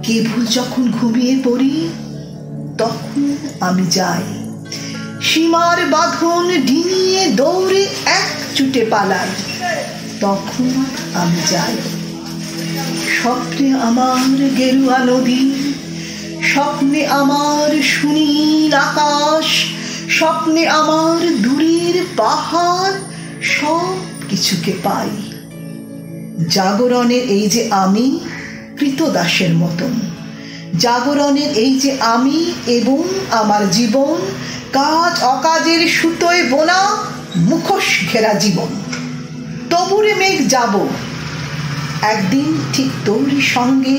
কেবল যখন ঘুমিয়ে পড়ি তখন আমি যাই, সীমার বাঁধন ডিঙিয়ে দৌড়ে এক ছুটে পালাই, তখন আমি যাই। স্বপ্নে আমার গেরুয়া নদী, স্বপ্নে আমার সুনীল আকাশ, স্বপ্নে আমার দূরের পাহাড়, সব কিছুকে পাই। জাগরণের এই যে আমি কৃতদাসের মতন, জাগরণের এই যে আমি এবং আমার জীবন, কাজ অকাজের সুতোয় বোনা মুখোশ ঘেরা জীবন। তবুরে মেঘ যাব, একদিন ঠিক তোর সঙ্গে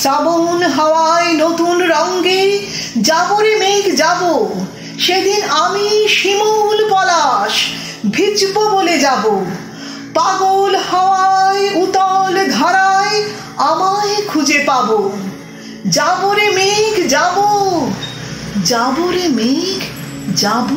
শ্রাবণ হাওয়ায় নতুন রঙ্গে। যাবরে মেঘ যাব, সেদিন আমি শিমুল পলাশ ভিজব বলে যাব। পাগল হাওয়ায় উতল ধারায় আমায় খুঁজে পাবো। যাবরে মেঘ যাব, যাবরে মেঘ যাব।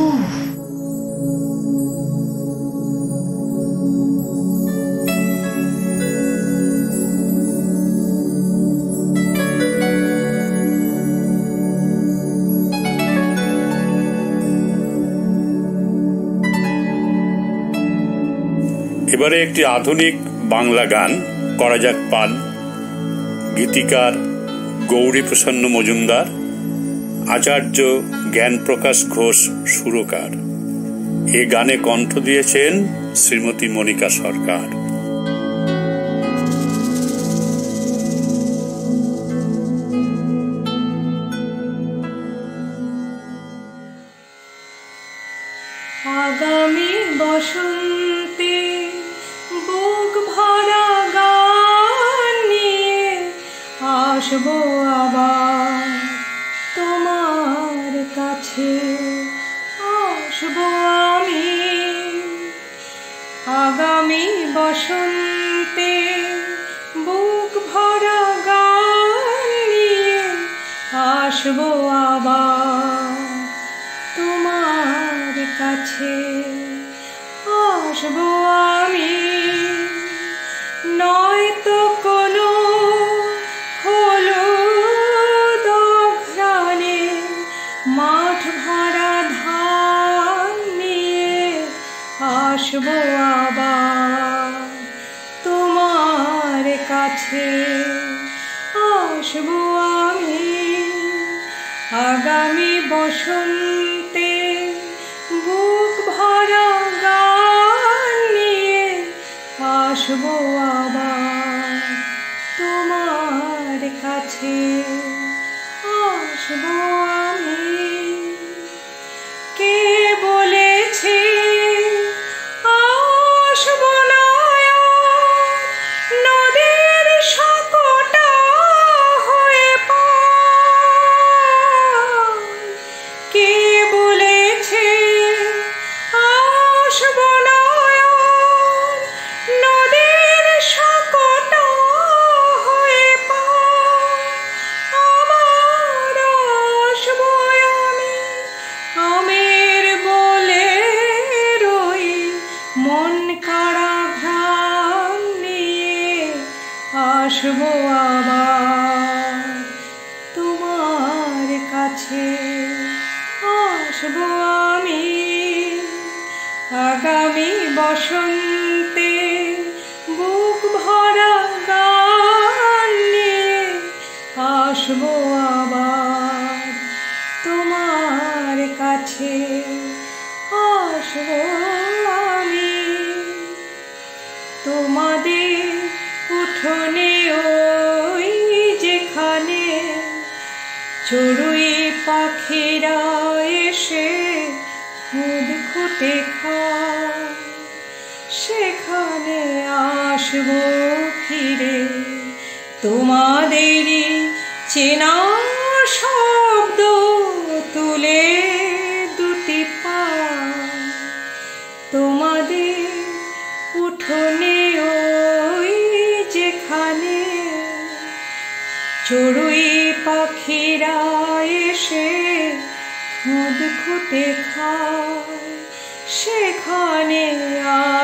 এবারে একটি আধুনিক বাংলা গান করা যাক পাল। গীতিকার গৌরী প্রসন্ন মজুমদার, আচার্য জ্ঞান প্রকাশ ঘোষ সুরকার। এ গানে কণ্ঠ দিয়েছেন শ্রীমতী মনিকা সরকার। আগামী বসন্তে বুক ভরা গান নিয়ে আসবো আবার তোমার কাছে, আসবো আমি। আগামী বসন্তে বুক ভরা গান নিয়ে আসবো আবার তোমার কাছে, আসবো আমি। নয়তো কোনো হলুদ ঘ্রাণে মাঠ ভরা ধান নিয়ে আসবো আবার তোমার কাছে, আসবো আমি। আগামী বসন্তে বুক ভরা গান নিয়ে আসবো আবার তোমার কাছে, আসবো আমি। কে বলেছে আসবো না নদীর সকটা হয়ে পার? কে বলেছে আসবো না নদীর সকটা হয়ে পার? আমার আসবো আমি আমের বলে রই মন কাড়া ঘ্রাণ নিয়ে আসবো আবার তোমার কাছে, আসবো আমি। আগামী বসন্তে বুক ভরা গান নিয়ে আসবো আবার তোমার কাছে। সেখানে আসবো ফিরে, তোমাদেরই চেনা শব্দ তুলে দুটি পা, তোমাদের উঠোনে ওই যেখানে চড়ুই পাখিরা এসে খুদ খুঁটে খায়, সেখানে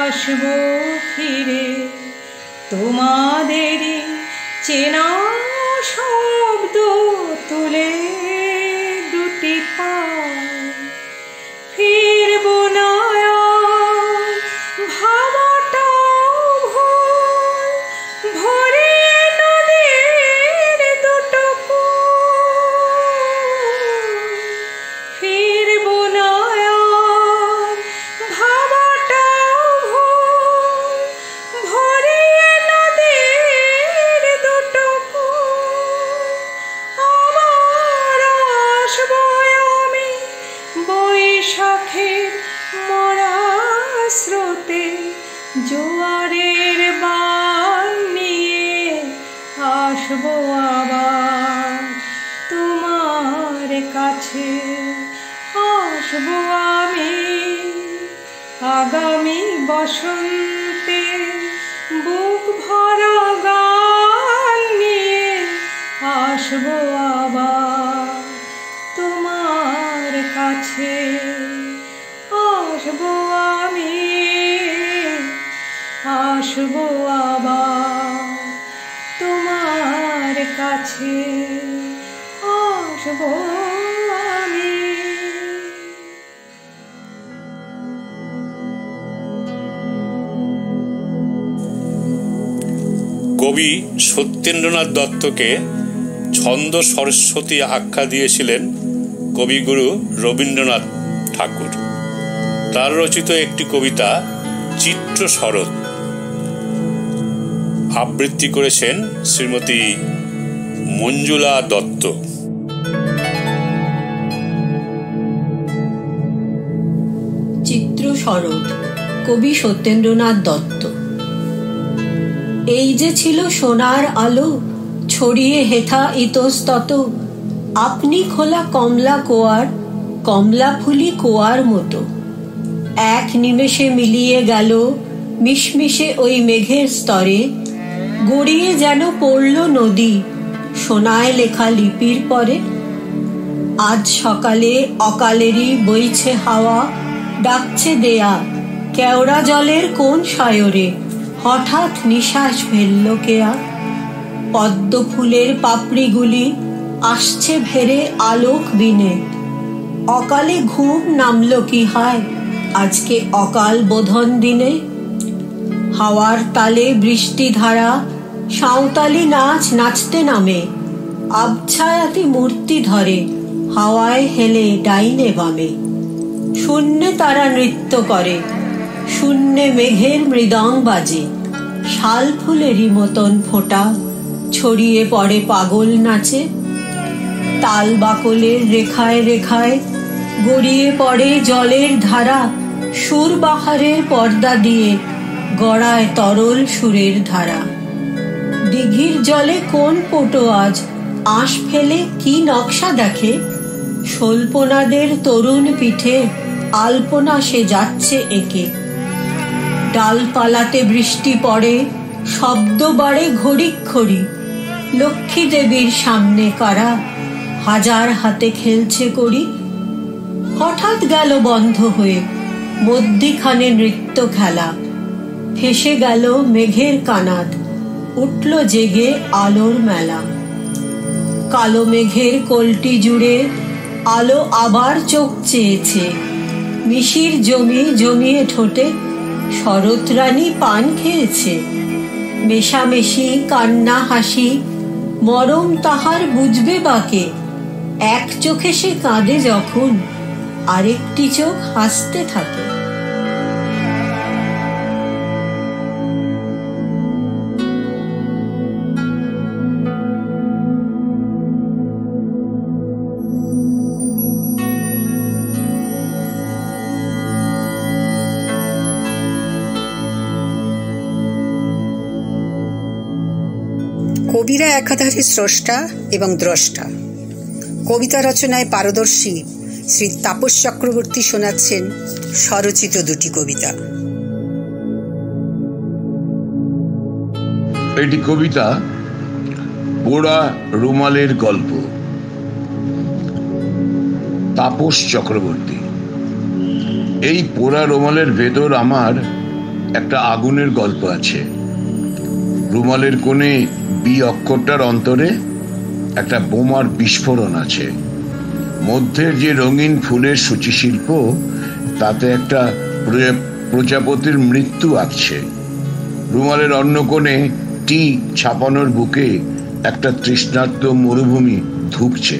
আসবো ফিরে, তোমাদেরই চেনা শব্দ তুলে দুটি পা। ফিরবো না ভাবাটাও ভুল, ভরে নদীর দুটো কূল। ফিরবো না ভাবাটাও ভুল, ভরে নদীর দুটো কূল। আবার আসবো আমি বৈশাখের মরা স্রোতে, জোয়ারের বান নিয়ে আসবো আবার তোমার কাছে। আসবো আমি আগামী বসন্তে বুক ভরা গান নিয়ে, আসবো আবার তোমার কাছে। আসবো আমি, আসবো আবার তোমার কাছে, আসবো আমি। কবি সত্যেন্দ্রনাথ দত্তকে ছন্দ সরস্বতী আখ্যা দিয়েছিলেন কবিগুরু রবীন্দ্রনাথ ঠাকুর। তার রচিত একটি কবিতা চিত্র শরৎ আবৃত্তি করেছেন শ্রীমতী মঞ্জুলা দত্ত। চিত্র শরৎ, কবি সত্যেন্দ্রনাথ দত্ত। এই যে ছিল সোনার আলো, ছড়িয়ে হেথা ইতস্তত, আপনি খোলা কমলা কোয়ার, কমলা ফুলি কোয়ার মতো। এক নিমেষে মিলিয়ে গেল মিশমিশে ওই মেঘের স্তরে, গড়িয়ে যেন পড়ল নদী সোনায় লেখা লিপির পরে। আজ সকালে অকালেরই বইছে হাওয়া, ডাকছে দেয়া কেওড়া জলের কোন সায়রে, হঠাৎ নিঃশ্বাস ফেলল কেয়া। পদ্ম ফুলের পাপড়িগুলি আসছে ভেরে আলোক বিনে, অকালে ঘুম নামলো কি হায় আজকে অকাল বোধন দিনে। হাওয়ার তালে বৃষ্টি ধারা সাঁওতালি নাচ নাচতে নামে, আবছায়াতি মূর্তি ধরে হাওয়ায় হেলে ডাইনে বামে। শূন্যে তারা নৃত্য করে, শূন্যে মেঘের মৃদং বাজে, শাল ফুলেরই মতন ফোঁটা ছড়িয়ে পড়ে পাগল নাচে। তাল বাকলের রেখায় রেখায় গড়িয়ে পড়ে জলের ধারা, সুর বাহারের পর্দা দিয়ে গড়ায় তরল সুরের ধারা। দিঘির জলে কোন পটো আজ আঁশ ফেলে কি নকশা দেখে, শোলপোনাদের তরুণ পিঠে আলপনা সে যাচ্ছে একে। ডালপালাতে বৃষ্টি পড়ে, শব্দ বাড়ে ঘড়িক্ষড়ি, লক্ষ্মী দেবীর সামনে কারা হাজার হাতে খেলছে করি। হঠাৎ গেল বন্ধ হয়ে মধ্যিখানে নৃত্য খেলা, ফেসে গেল মেঘের কানাদ, উঠল জেগে আলোর মেলা। কালো মেঘের কলটি জুড়ে আলো আবার চোখ চেয়েছে, মিশির জমিয়ে জমিয়ে ঠোঁটে শরৎ রানী পান খেয়েছে। মেশামেশি কান্না হাসি মরম তাহার বুঝবে বাকে, এক চোখে সে কাঁদে যখন আরেকটি চোখ হাসতে থাকে। কবিরা একাধারে স্রষ্টা এবং দ্রষ্টা। কবিতা রচনায় পারদর্শী শ্রী তাপস চক্রবর্তী শোনাচ্ছেন স্বরচিত দুটি কবিতা। এটি কবিতা পোড়া রুমালের গল্প। তাপস চক্রবর্তী। এই পোড়া রুমালের ভেতর আমার একটা আগুনের গল্প আছে। রুমালের কোণে বি অক্ষরটার অন্তরে একটা বোমার বিস্ফোরণ আছে। মধ্যের যে রঙিন ফুলের সূচিশিল্প, তাতে একটা প্রজাপতির মৃত্যু আঁকছে। রুমালের অন্য কোণে টি ছাপানোর বুকে একটা তৃষ্ণার্ত মরুভূমি ধুকছে।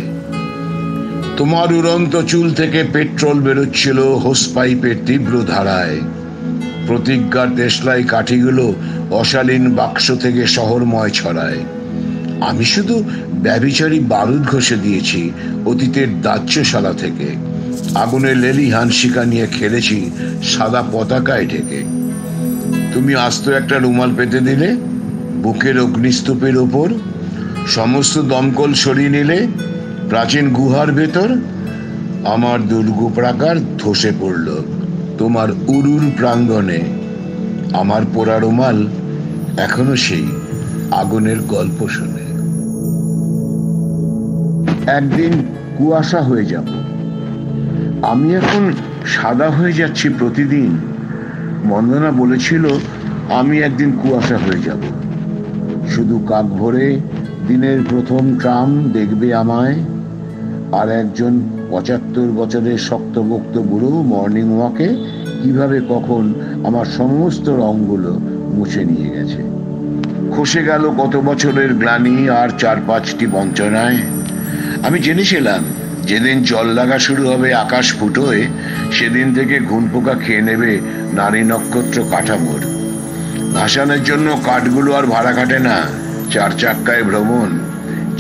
তোমার উড়ন্ত চুল থেকে পেট্রোল বেরোচ্ছিল হোস পাইপের তীব্র ধারায়। প্রতিজ্ঞার দেশলাই কাঠিগুলো অশালীন বাক্স থেকে শহরময় ছড়ায়। আমি শুধু ব্যভিচারী বারুদ ঘষে দিয়েছি অতীতের দাহ্যশালা থেকে। আগুনের লেলি হানশিকা নিয়ে খেলেছি সাদা পতাকায় ঢেকে। তুমি আস্ত একটা রুমাল পেতে দিলে বুকের অগ্নিস্তূপের ওপর। সমস্ত দমকল সরিয়ে নিলে প্রাচীন গুহার ভেতর। আমার দুর্গ প্রাকার ধসে পড়ল তোমার উরুর প্রাঙ্গণে। আমার পোড়া রুমাল এখনো সেই আগুনের গল্প শোনে। একদিন কুয়াশা হয়ে যাব। আমি এখন সাদা হয়ে যাচ্ছি প্রতিদিন। বন্দনা বলেছিল আমি একদিন কুয়াশা হয়ে যাব। শুধু কাক ভরে দিনের প্রথম ট্রাম দেখবে আমায়। আর একজন ৭৫ বছরের শক্তপোক্ত বুড়ো মর্নিং ওয়াকে কিভাবে কখন আমার সমস্ত রঙগুলো মুছে নিয়ে গেছে। খসে গেল কত বছরের গ্লানি আর ৪-৫টি বঞ্চনায়। আমি জেনেছিলাম যেদিন জল লাগা শুরু হবে আকাশ ফুটোয়, সেদিন থেকে ঘুনপোকা খেয়ে নেবে নারী নক্ষত্র কাঠামোর। ভাসানের জন্য কাঠগুলো আর ভাড়া কাটে না। ৪ চাক্কায় ভ্রমণ।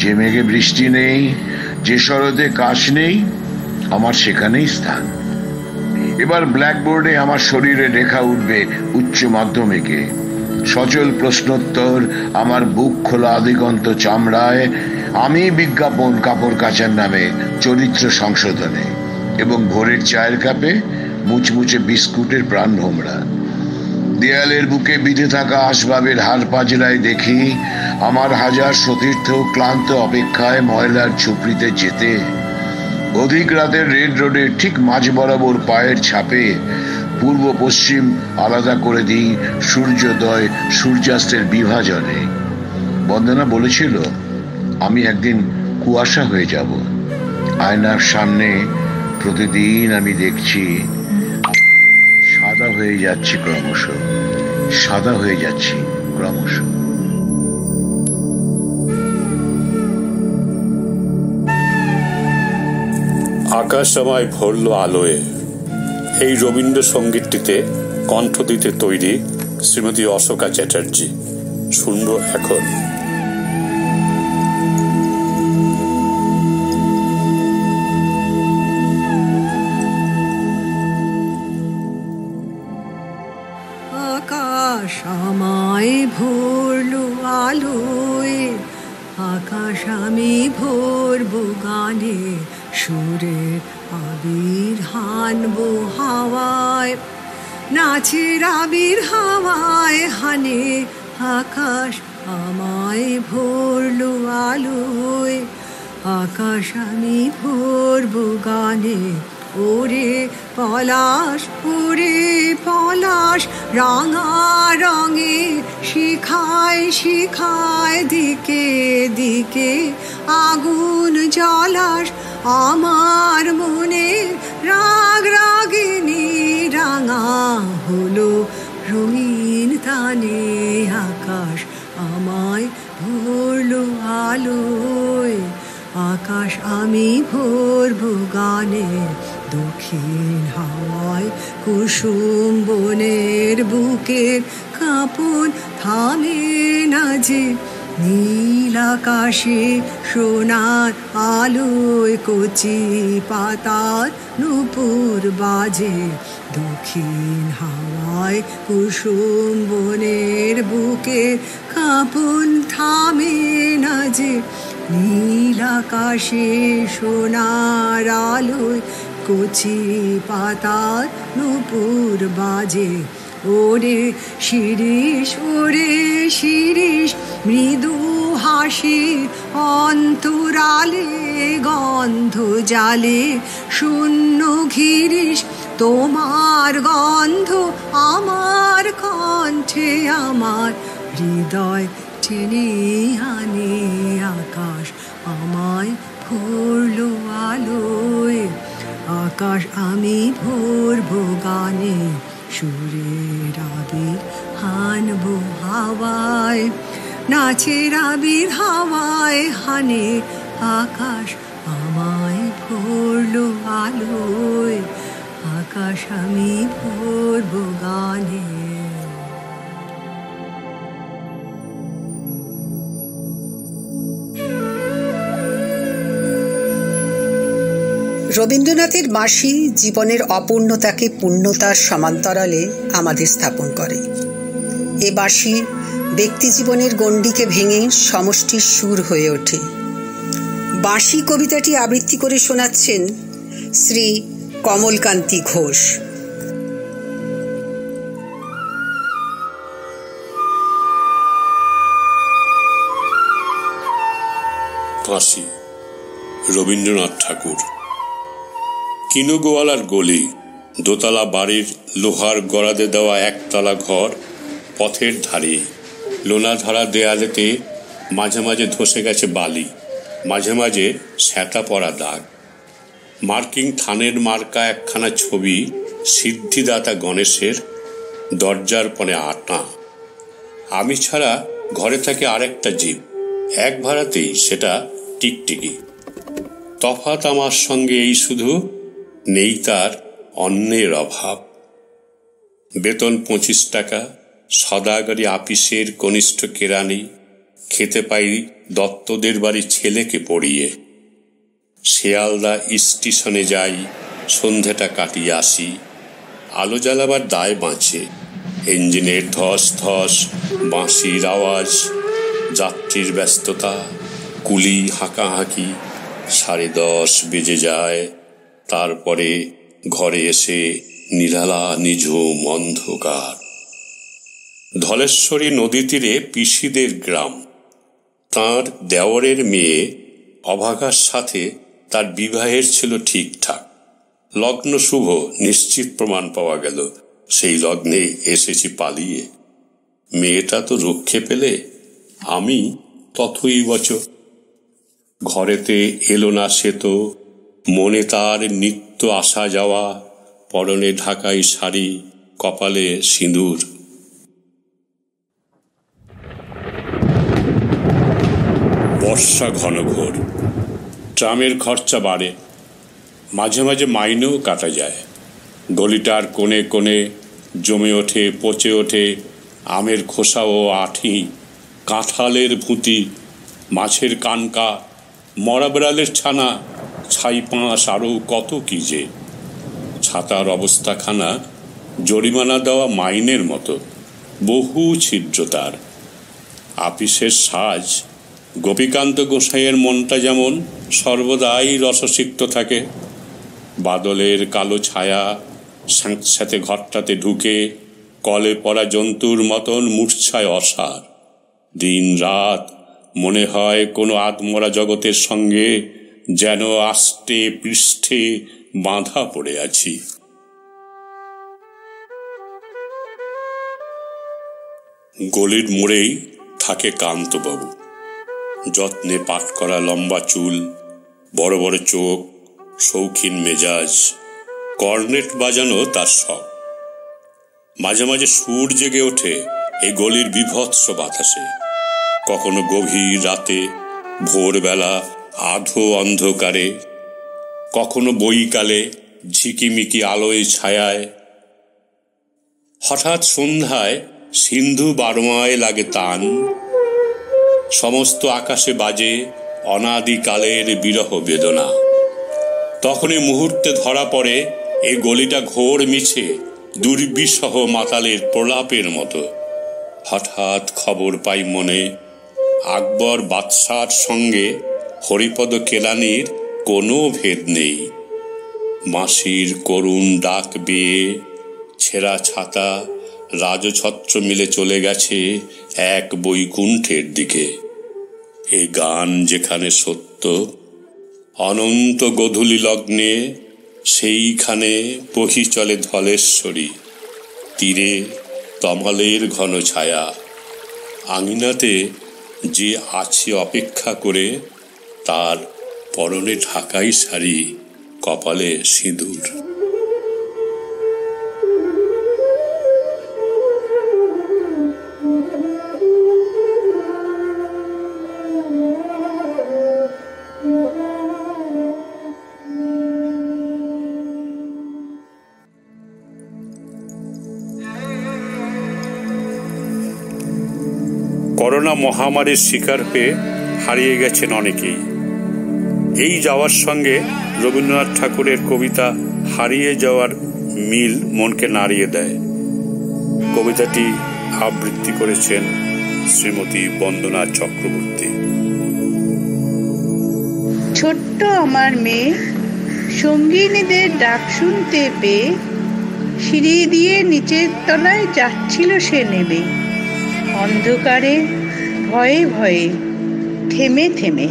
যে মেঘে বৃষ্টি নেই, যে শরতে কাশ নেই, আমার সেখানেই স্থান। এবার ব্ল্যাকবোর্ডে আমার শরীরে রেখা উঠবে উচ্চ মাধ্যমিকে। সচল প্রশ্নোত্তর আমার বুক খোলা আদিগন্ত চামড়ায়। আমি বিজ্ঞাপন কাপড় কাচার নামে চরিত্র সংশোধনে, এবং ভোরের চায়ের কাপে মুচমুচে বিস্কুটের প্রাণ ভোমরা। দেয়ালের বুকে বিঁধে থাকা আসবাবের হার পাজরায় দেখি আমার হাজার সতীর্থ ক্লান্ত অপেক্ষায় ময়লার ঝুপড়িতে যেতে। অধিক রাতের রেড রোডের ঠিক মাঝ বরাবর পায়ের ছাপে পূর্ব পশ্চিম আলাদা করে দিই সূর্যোদয় সূর্যাস্তের বিভাজনে। বন্দনা বলেছিল আমি একদিন কুয়াশা হয়ে যাব। আয়নার সামনে প্রতিদিন আমি দেখছি সাদা হয়ে যাচ্ছি ক্রমশ, সাদা হয়ে যাচ্ছি ক্রমশ। আকাশ আমায় ভরল আলোয়। এই রবীন্দ্রসঙ্গীতটিতে কণ্ঠ দিতে তৈরি শ্রীমতী অশোকা চ্যাটার্জি। শুনব এখন। আকাশ আমায় ভরলো আলোয়, আকাশ আমি ভরবো গানে, সুরের আবির হানবো হাওয়ায়, নাচের আবির হাওয়ায় হানে। আকাশ আমায় ভরলো আলোয়, আকাশ আমি ভরবো গানে। ওরে পলাশ, ওরে পলাশ, রাঙা রঙে শিখায় শিখায় দিকে দিকে আগুন জ্বলাস আমার মনে। রাগ রাগিনী রাঙা হলো রঙিন তানে। আকাশ আমায় ভরলো আলোয়, আকাশ আমি ভরবো গানে। দক্ষিণ হাওয়ায় কুসুম বনের বুকের কাঁপন থামে না যে। নীল আকাশে সোনার আলোয় কচি পাতার নূপুর বাজে। দক্ষিণ হাওয়ায় কুসুম বনের বুকের আপন থামে না যে, নীল আকাশে সোনার আলোয় কচি পাতার নূপুর বাজে। ওরে শিরিষ, ওরে শিরিষ, মৃদু হাসির অন্তরালে গন্ধ জালে শূন্য ঘিরিস, তোমার গন্ধ আমার কণ্ঠে, আমার হৃদয় টেনে আনে আকাশ আমায় ভরলো আলোয়। আকাশ আমি ভরবো গানে, সুরের আবির হানবো হাওয়ায়, নাচের আবির হাওয়ায় হানে আকাশ আমায় ভরলো আলোয়। আকাশ আমি ভরবো গানে। রবীন্দ্রনাথের বাঁশি জীবনের অপূর্ণতাকে পূর্ণতার সমান্তরালে আমাদের স্থাপন করে। এ বাঁশি ব্যক্তি জীবনের গণ্ডিকে ভেঙে সমষ্টির সুর হয়ে ওঠে। বাঁশি কবিতাটি আবৃত্তি করে শোনাচ্ছেন শ্রী কমলকান্তি ঘোষ। বাঁশি, রবীন্দ্রনাথ ঠাকুর। কিনুগোয়ালার গলি, দোতলা বাড়ির লোহার গড়াদে দেওয়া একতলা ঘর, পথের ধারে লোনাধারা দেয়ালেতে মাঝে মাঝে ধসে গেছে বালি, মাঝে মাঝে স্যাঁতা পড়া দাগ। মার্কিং থানের মার্কা একখানা ছবি সিদ্ধিদাতা গণেশের, দরজার পনে আটা। আমি ছাড়া ঘরে থাকে আরেকটা জীব, এক ভাড়াতেই সেটা টিকটিকি। তফাৎ আমার সঙ্গে এই শুধু, নেই তার অন্যের অভাব। বেতন 25 টাকা, সদাগরি আপিসের কনিষ্ঠ কেরানি, খেতে পাই দত্তদের বাড়ির ছেলেকে পড়িয়ে। শিয়ালদা স্টেশনে যাই, সন্ধেটা কাটিয়ে আসি। আলো জ্বালাবার দায় বাঁচে, ইঞ্জিনের ধস ধস, বাঁশির আওয়াজ, যাত্রীর ব্যস্ততা, কুলি হাঁকাহাঁকি। 10:30 বেজে যায়। তারপরে ঘরে এসে নিরালা নিঝুম অন্ধকার। ধলেশ্বরী নদী তীরে পিসিদের গ্রাম। তাঁর দেওরের মেয়ে অভাগার সাথে তার বিবাহের ছিল ঠিকঠাক। লগ্ন শুভ, নিশ্চিত প্রমাণ পাওয়া গেল। সেই লগ্নে এসেছি পালিয়ে। মেয়েটা তো রক্ষে পেলে, আমি তথই বচ। ঘরেতে এলো না সে তো, মনে তার নিত্য আসা যাওয়া, পরনে ঢাকাই শাড়ি, কপালে সিঁদুর। বর্ষা ঘনঘোর, ট্রামের খরচা বাড়ে, মাঝে মাঝে মাইনেও কাটা যায়। গলিটার কোণে কোণে জমে ওঠে, পচে ওঠে আমের খোসা ও আঠি, কাঁঠালের ভুঁতি, মাছের কানকা, মরা বিড়ালের ছানা, ছাই পাঁশ, আরও কত কি যে। ছাতার অবস্থাখানা জরিমানা দেওয়া মাইনের মতো, বহু ছিদ্র তার। আপিসের সাজ, গোপীকান্ত গোসাইয়ের মনটা যেমন সর্বদাই রসসিক্ত থাকে। বাদলের কালো ছায়া স্যাঁতস্যাঁতে ঘরটাতে ঢুকে কলে পড়া জন্তুর মতন মূর্ছায় অসার। দিন রাত মনে হয় কোনো আধমরা জগতের সঙ্গে যেন আষ্টে পৃষ্ঠে বাঁধা পড়ে আছি। গলির মোড়েই থাকে কান্তবাবু। যত্নে পাট করা লম্বা চুল, বড় বড় চোখ, শৌখিন মেজাজ, কর্নেট বাজানো তার শখ। মাঝে মাঝে সুর জেগে ওঠে এই গলির বিভৎস বাতাসে। কখনো গভীর রাতে, ভোরবেলা আধো অন্ধকারে, কখনো বৈকালে ঝিকিমিকি আলোয় ছায়ায়। হঠাৎ সন্ধ্যায় সিন্ধু বারমায় লাগে তান। সমস্ত আকাশে বাজে অনাদিকালের বিরহ বেদনা। তখনই মুহূর্তে ধরা পড়ে এই গলিটা ঘোর মিছে দুর্বিসহ মাতালের প্রলাপের মতো। হঠাৎ খবর পাই মনে, আকবর বাদশার সঙ্গে হরিপদ কেলানির কোনো ভেদ নেই। মাসির করুণ ডাক বেয়ে ছেঁড়া ছাতা রাজছত্র মিলে চলে গেছে এক বৈকুণ্ঠের দিকে। এ গান যেখানে সত্য, অনন্ত গোধূলি লগ্নে সেইখানে বহি চলে ধলেশ্বরী। তীরে তমালের ঘন ছায়া, আঙিনাতে যে আছে অপেক্ষা করে, তার পরনে ঢাকাই শাড়ি, কপালে সিঁদুর। করোনা মহামারীর শিকার হয়ে হারিয়ে গেছেন অনেকেই। এই যাওয়ার সঙ্গে রবীন্দ্রনাথ ঠাকুরের কবিতা হারিয়ে যাওয়ার মিল মনকে নাড়িয়ে দেয়। কবিতাটি আবৃত্তি করেছেন শ্রীমতী বন্দনা চক্রবর্তী। ছোট্ট আমার মেয়ে সঙ্গিনীদের ডাক শুনতে পেয়ে সিঁড়ি দিয়ে নিচের তলায় যাচ্ছিল সে নেমে, অন্ধকারে ভয়ে ভয়ে থেমে থেমে।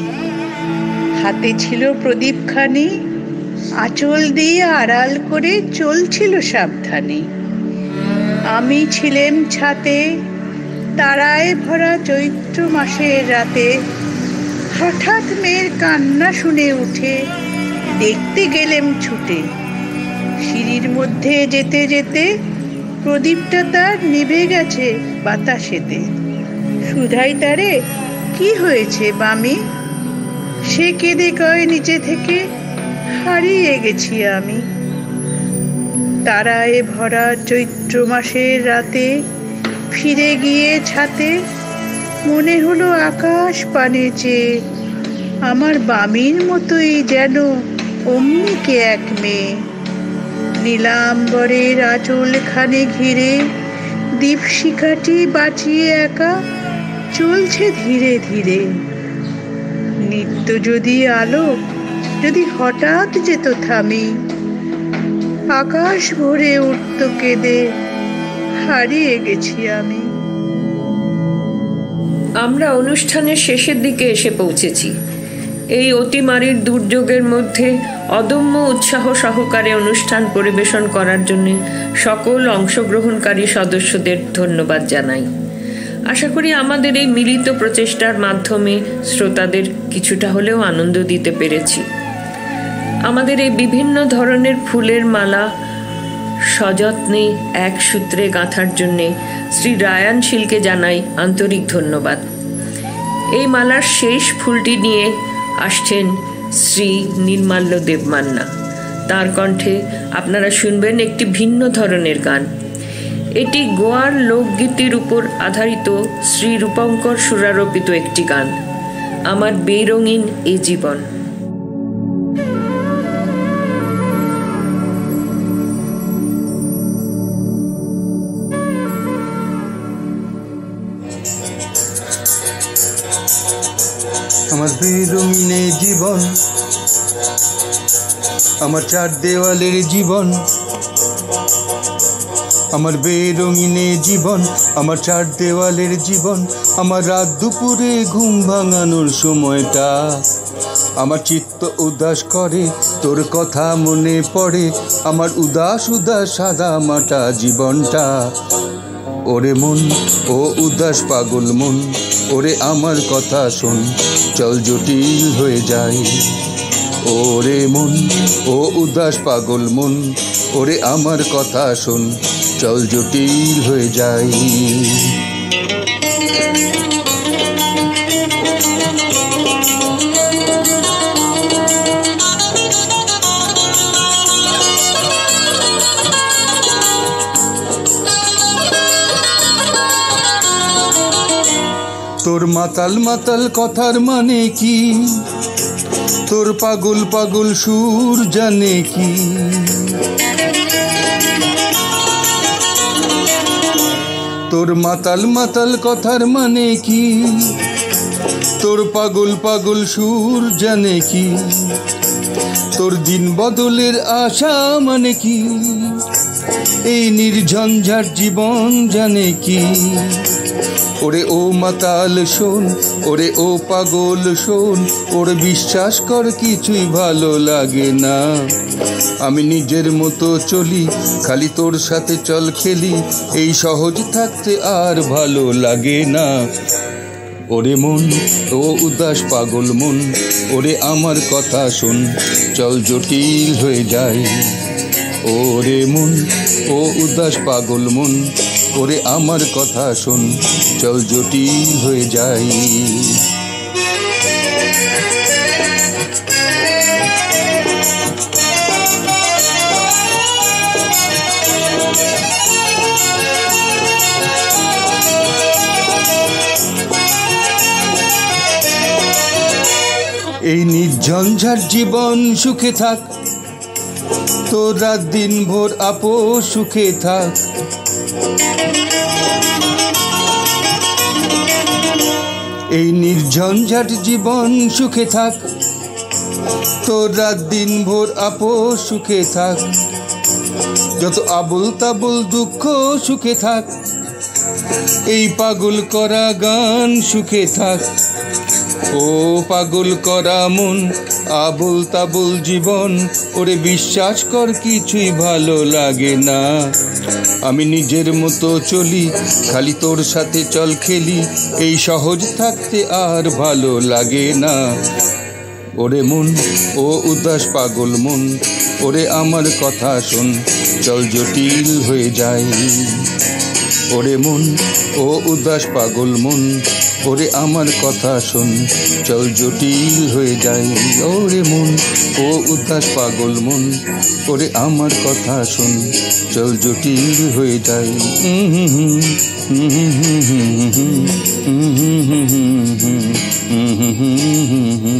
হাতে ছিল প্রদীপখানি, আঁচল দিয়ে আড়াল করে চলছিল সাবধানে। আমি ছিলাম ছাতে, তারায় ভরা চৈত্র মাসের রাতে। হঠাৎ মেয়ের কান্না শুনে উঠে দেখতে গেলেম ছুটে। সিঁড়ির মধ্যে যেতে যেতে প্রদীপটা তার নিভে গেছে বাতাসেতে। সুধাই তারে, কি হয়েছে বামি? সে কেঁদে কয় নিচে থেকে, হারিয়ে গেছি আমি। তারায় ভরা চৈত্র মাসের রাতে ফিরে গিয়ে ছাতে, মনে হলো আকাশ পানে চেয়ে আমার বামির মতোই যেন অমনিকে এক মেয়ে। নীলাম্বরের আঁচলখানে ঘিরে দীপশিখাটি বাঁচিয়ে একা চলছে ধীরে ধীরে। নিত্য যদি আলো যদি হঠাৎ যেত থামি, আকাশ ভরে উঠত কেঁদে, হারিয়ে গেছি আমি। আমরা অনুষ্ঠানের শেষের দিকে এসে পৌঁছেছি। এই অতিমারীর দুর্যোগের মধ্যে অদম্য উৎসাহ সহকারে অনুষ্ঠান পরিবেশন করার জন্য সকল অংশগ্রহণকারী সদস্যদের ধন্যবাদ জানাই। আশা করি আমাদের এই মিলিত প্রচেষ্টার মাধ্যমে শ্রোতাদের কিছুটা হলেও আনন্দ দিতে পেরেছি। আমাদের এই বিভিন্ন ধরনের ফুলের মালা সযত্নে এক সূত্রে গাঁথার জন্যে শ্রী রায়ান শীলকে জানাই আন্তরিক ধন্যবাদ। এই মালার শেষ ফুলটি নিয়ে আসছেন শ্রী নির্মাল্য দেবমান্না। তার কণ্ঠে আপনারা শুনবেন একটি ভিন্ন ধরনের গান। এটি গোয়ার লোকগীতির উপর আধারিত শ্রী রূপঙ্কর সুরারোপিত একটি গান, আমার বেরঙিন এ জীবন। আমার বেরঙিন জীবন, আমার চার দেওয়ালের জীবন। আমার বেরঙিন জীবন, আমার চার দেওয়ালের জীবন। আমার রাত দুপুরে ঘুম ভাঙানোর সময়টা, আমার চিত্ত উদাস করে, তোর কথা মনে পড়ে। আমার উদাস উদাস সাদা মাটা জীবনটা। ওরে মন, ও উদাস পাগল মন, ওরে আমার কথা শোন, চল জটিল হয়ে যায়। ওরে মন, ও উদাস পাগল মন, ওরে আমার কথা শোন, চল জটিল হয়ে যায়। তোর মাতাল মাতাল কথার মানে কি? তোর পাগল পাগল সুর জানে কি? তোর মাতাল মাতাল কথার মানে কি, তোর পাগল পাগল সুর জানে কি, তোর দিন বদলের আশা মানে কি, এই নির্ঝঞ্ঝাট জীবন জানে কি। ওরে ও মাতাল শোন, ওরে ও পাগল শোন, ওরে বিশ্বাস কর কিছুই ভালো লাগে না। আমি নিজের মতো চলি, খালি তোর সাথে চল খেলি, এই সহজ থাকতে আর ভালো লাগে না। ওরে মন ও উদাস পাগল মন, ওরে আমার কথা শোন, চল জটিল হয়ে যায়। ওরে মন ও উদাস পাগল মন, ওরে আমার কথা শোন, চল জটিল হয়ে যায়। এই নির্ঝঞ্ঝাট জীবন সুখে থাক, তোর রাত দিন ভোর আপো সুখে থাক। এই নির্ঝঞ্ঝাট জীবন সুখে থাক, তোর রাত দিন ভোর আপো সুখে থাক। যত আবুল তাবুল দুঃখ সুখে থাক, এই পাগল করা গান সুখে থাক। ও পাগল করা মন, আবুল তাবুল জীবন, ওরে বিশ্বাস কর কিছুই ভালো লাগে না। আমি নিজের মতো চলি, খালি তোর সাথে চল খেলি, এই সহজ থাকতে আর ভালো লাগে না। ওরে মন ও উদাস পাগল মন, ওরে আমার কথা শোন, চল জটিল হয়ে যায়। ওরে মন ও উদাস পাগল মন, ওরে আমার কথা শোন, চল জটিল হয়ে যায়। ওরে মন ও উদাস পাগল মন, ওরে আমার কথা শোন, চল জটিল হয়ে যায়। হুম হুম হুম হুম হুম হুম হুম হুম হুম হুম হুম হুম হুম হুম হুম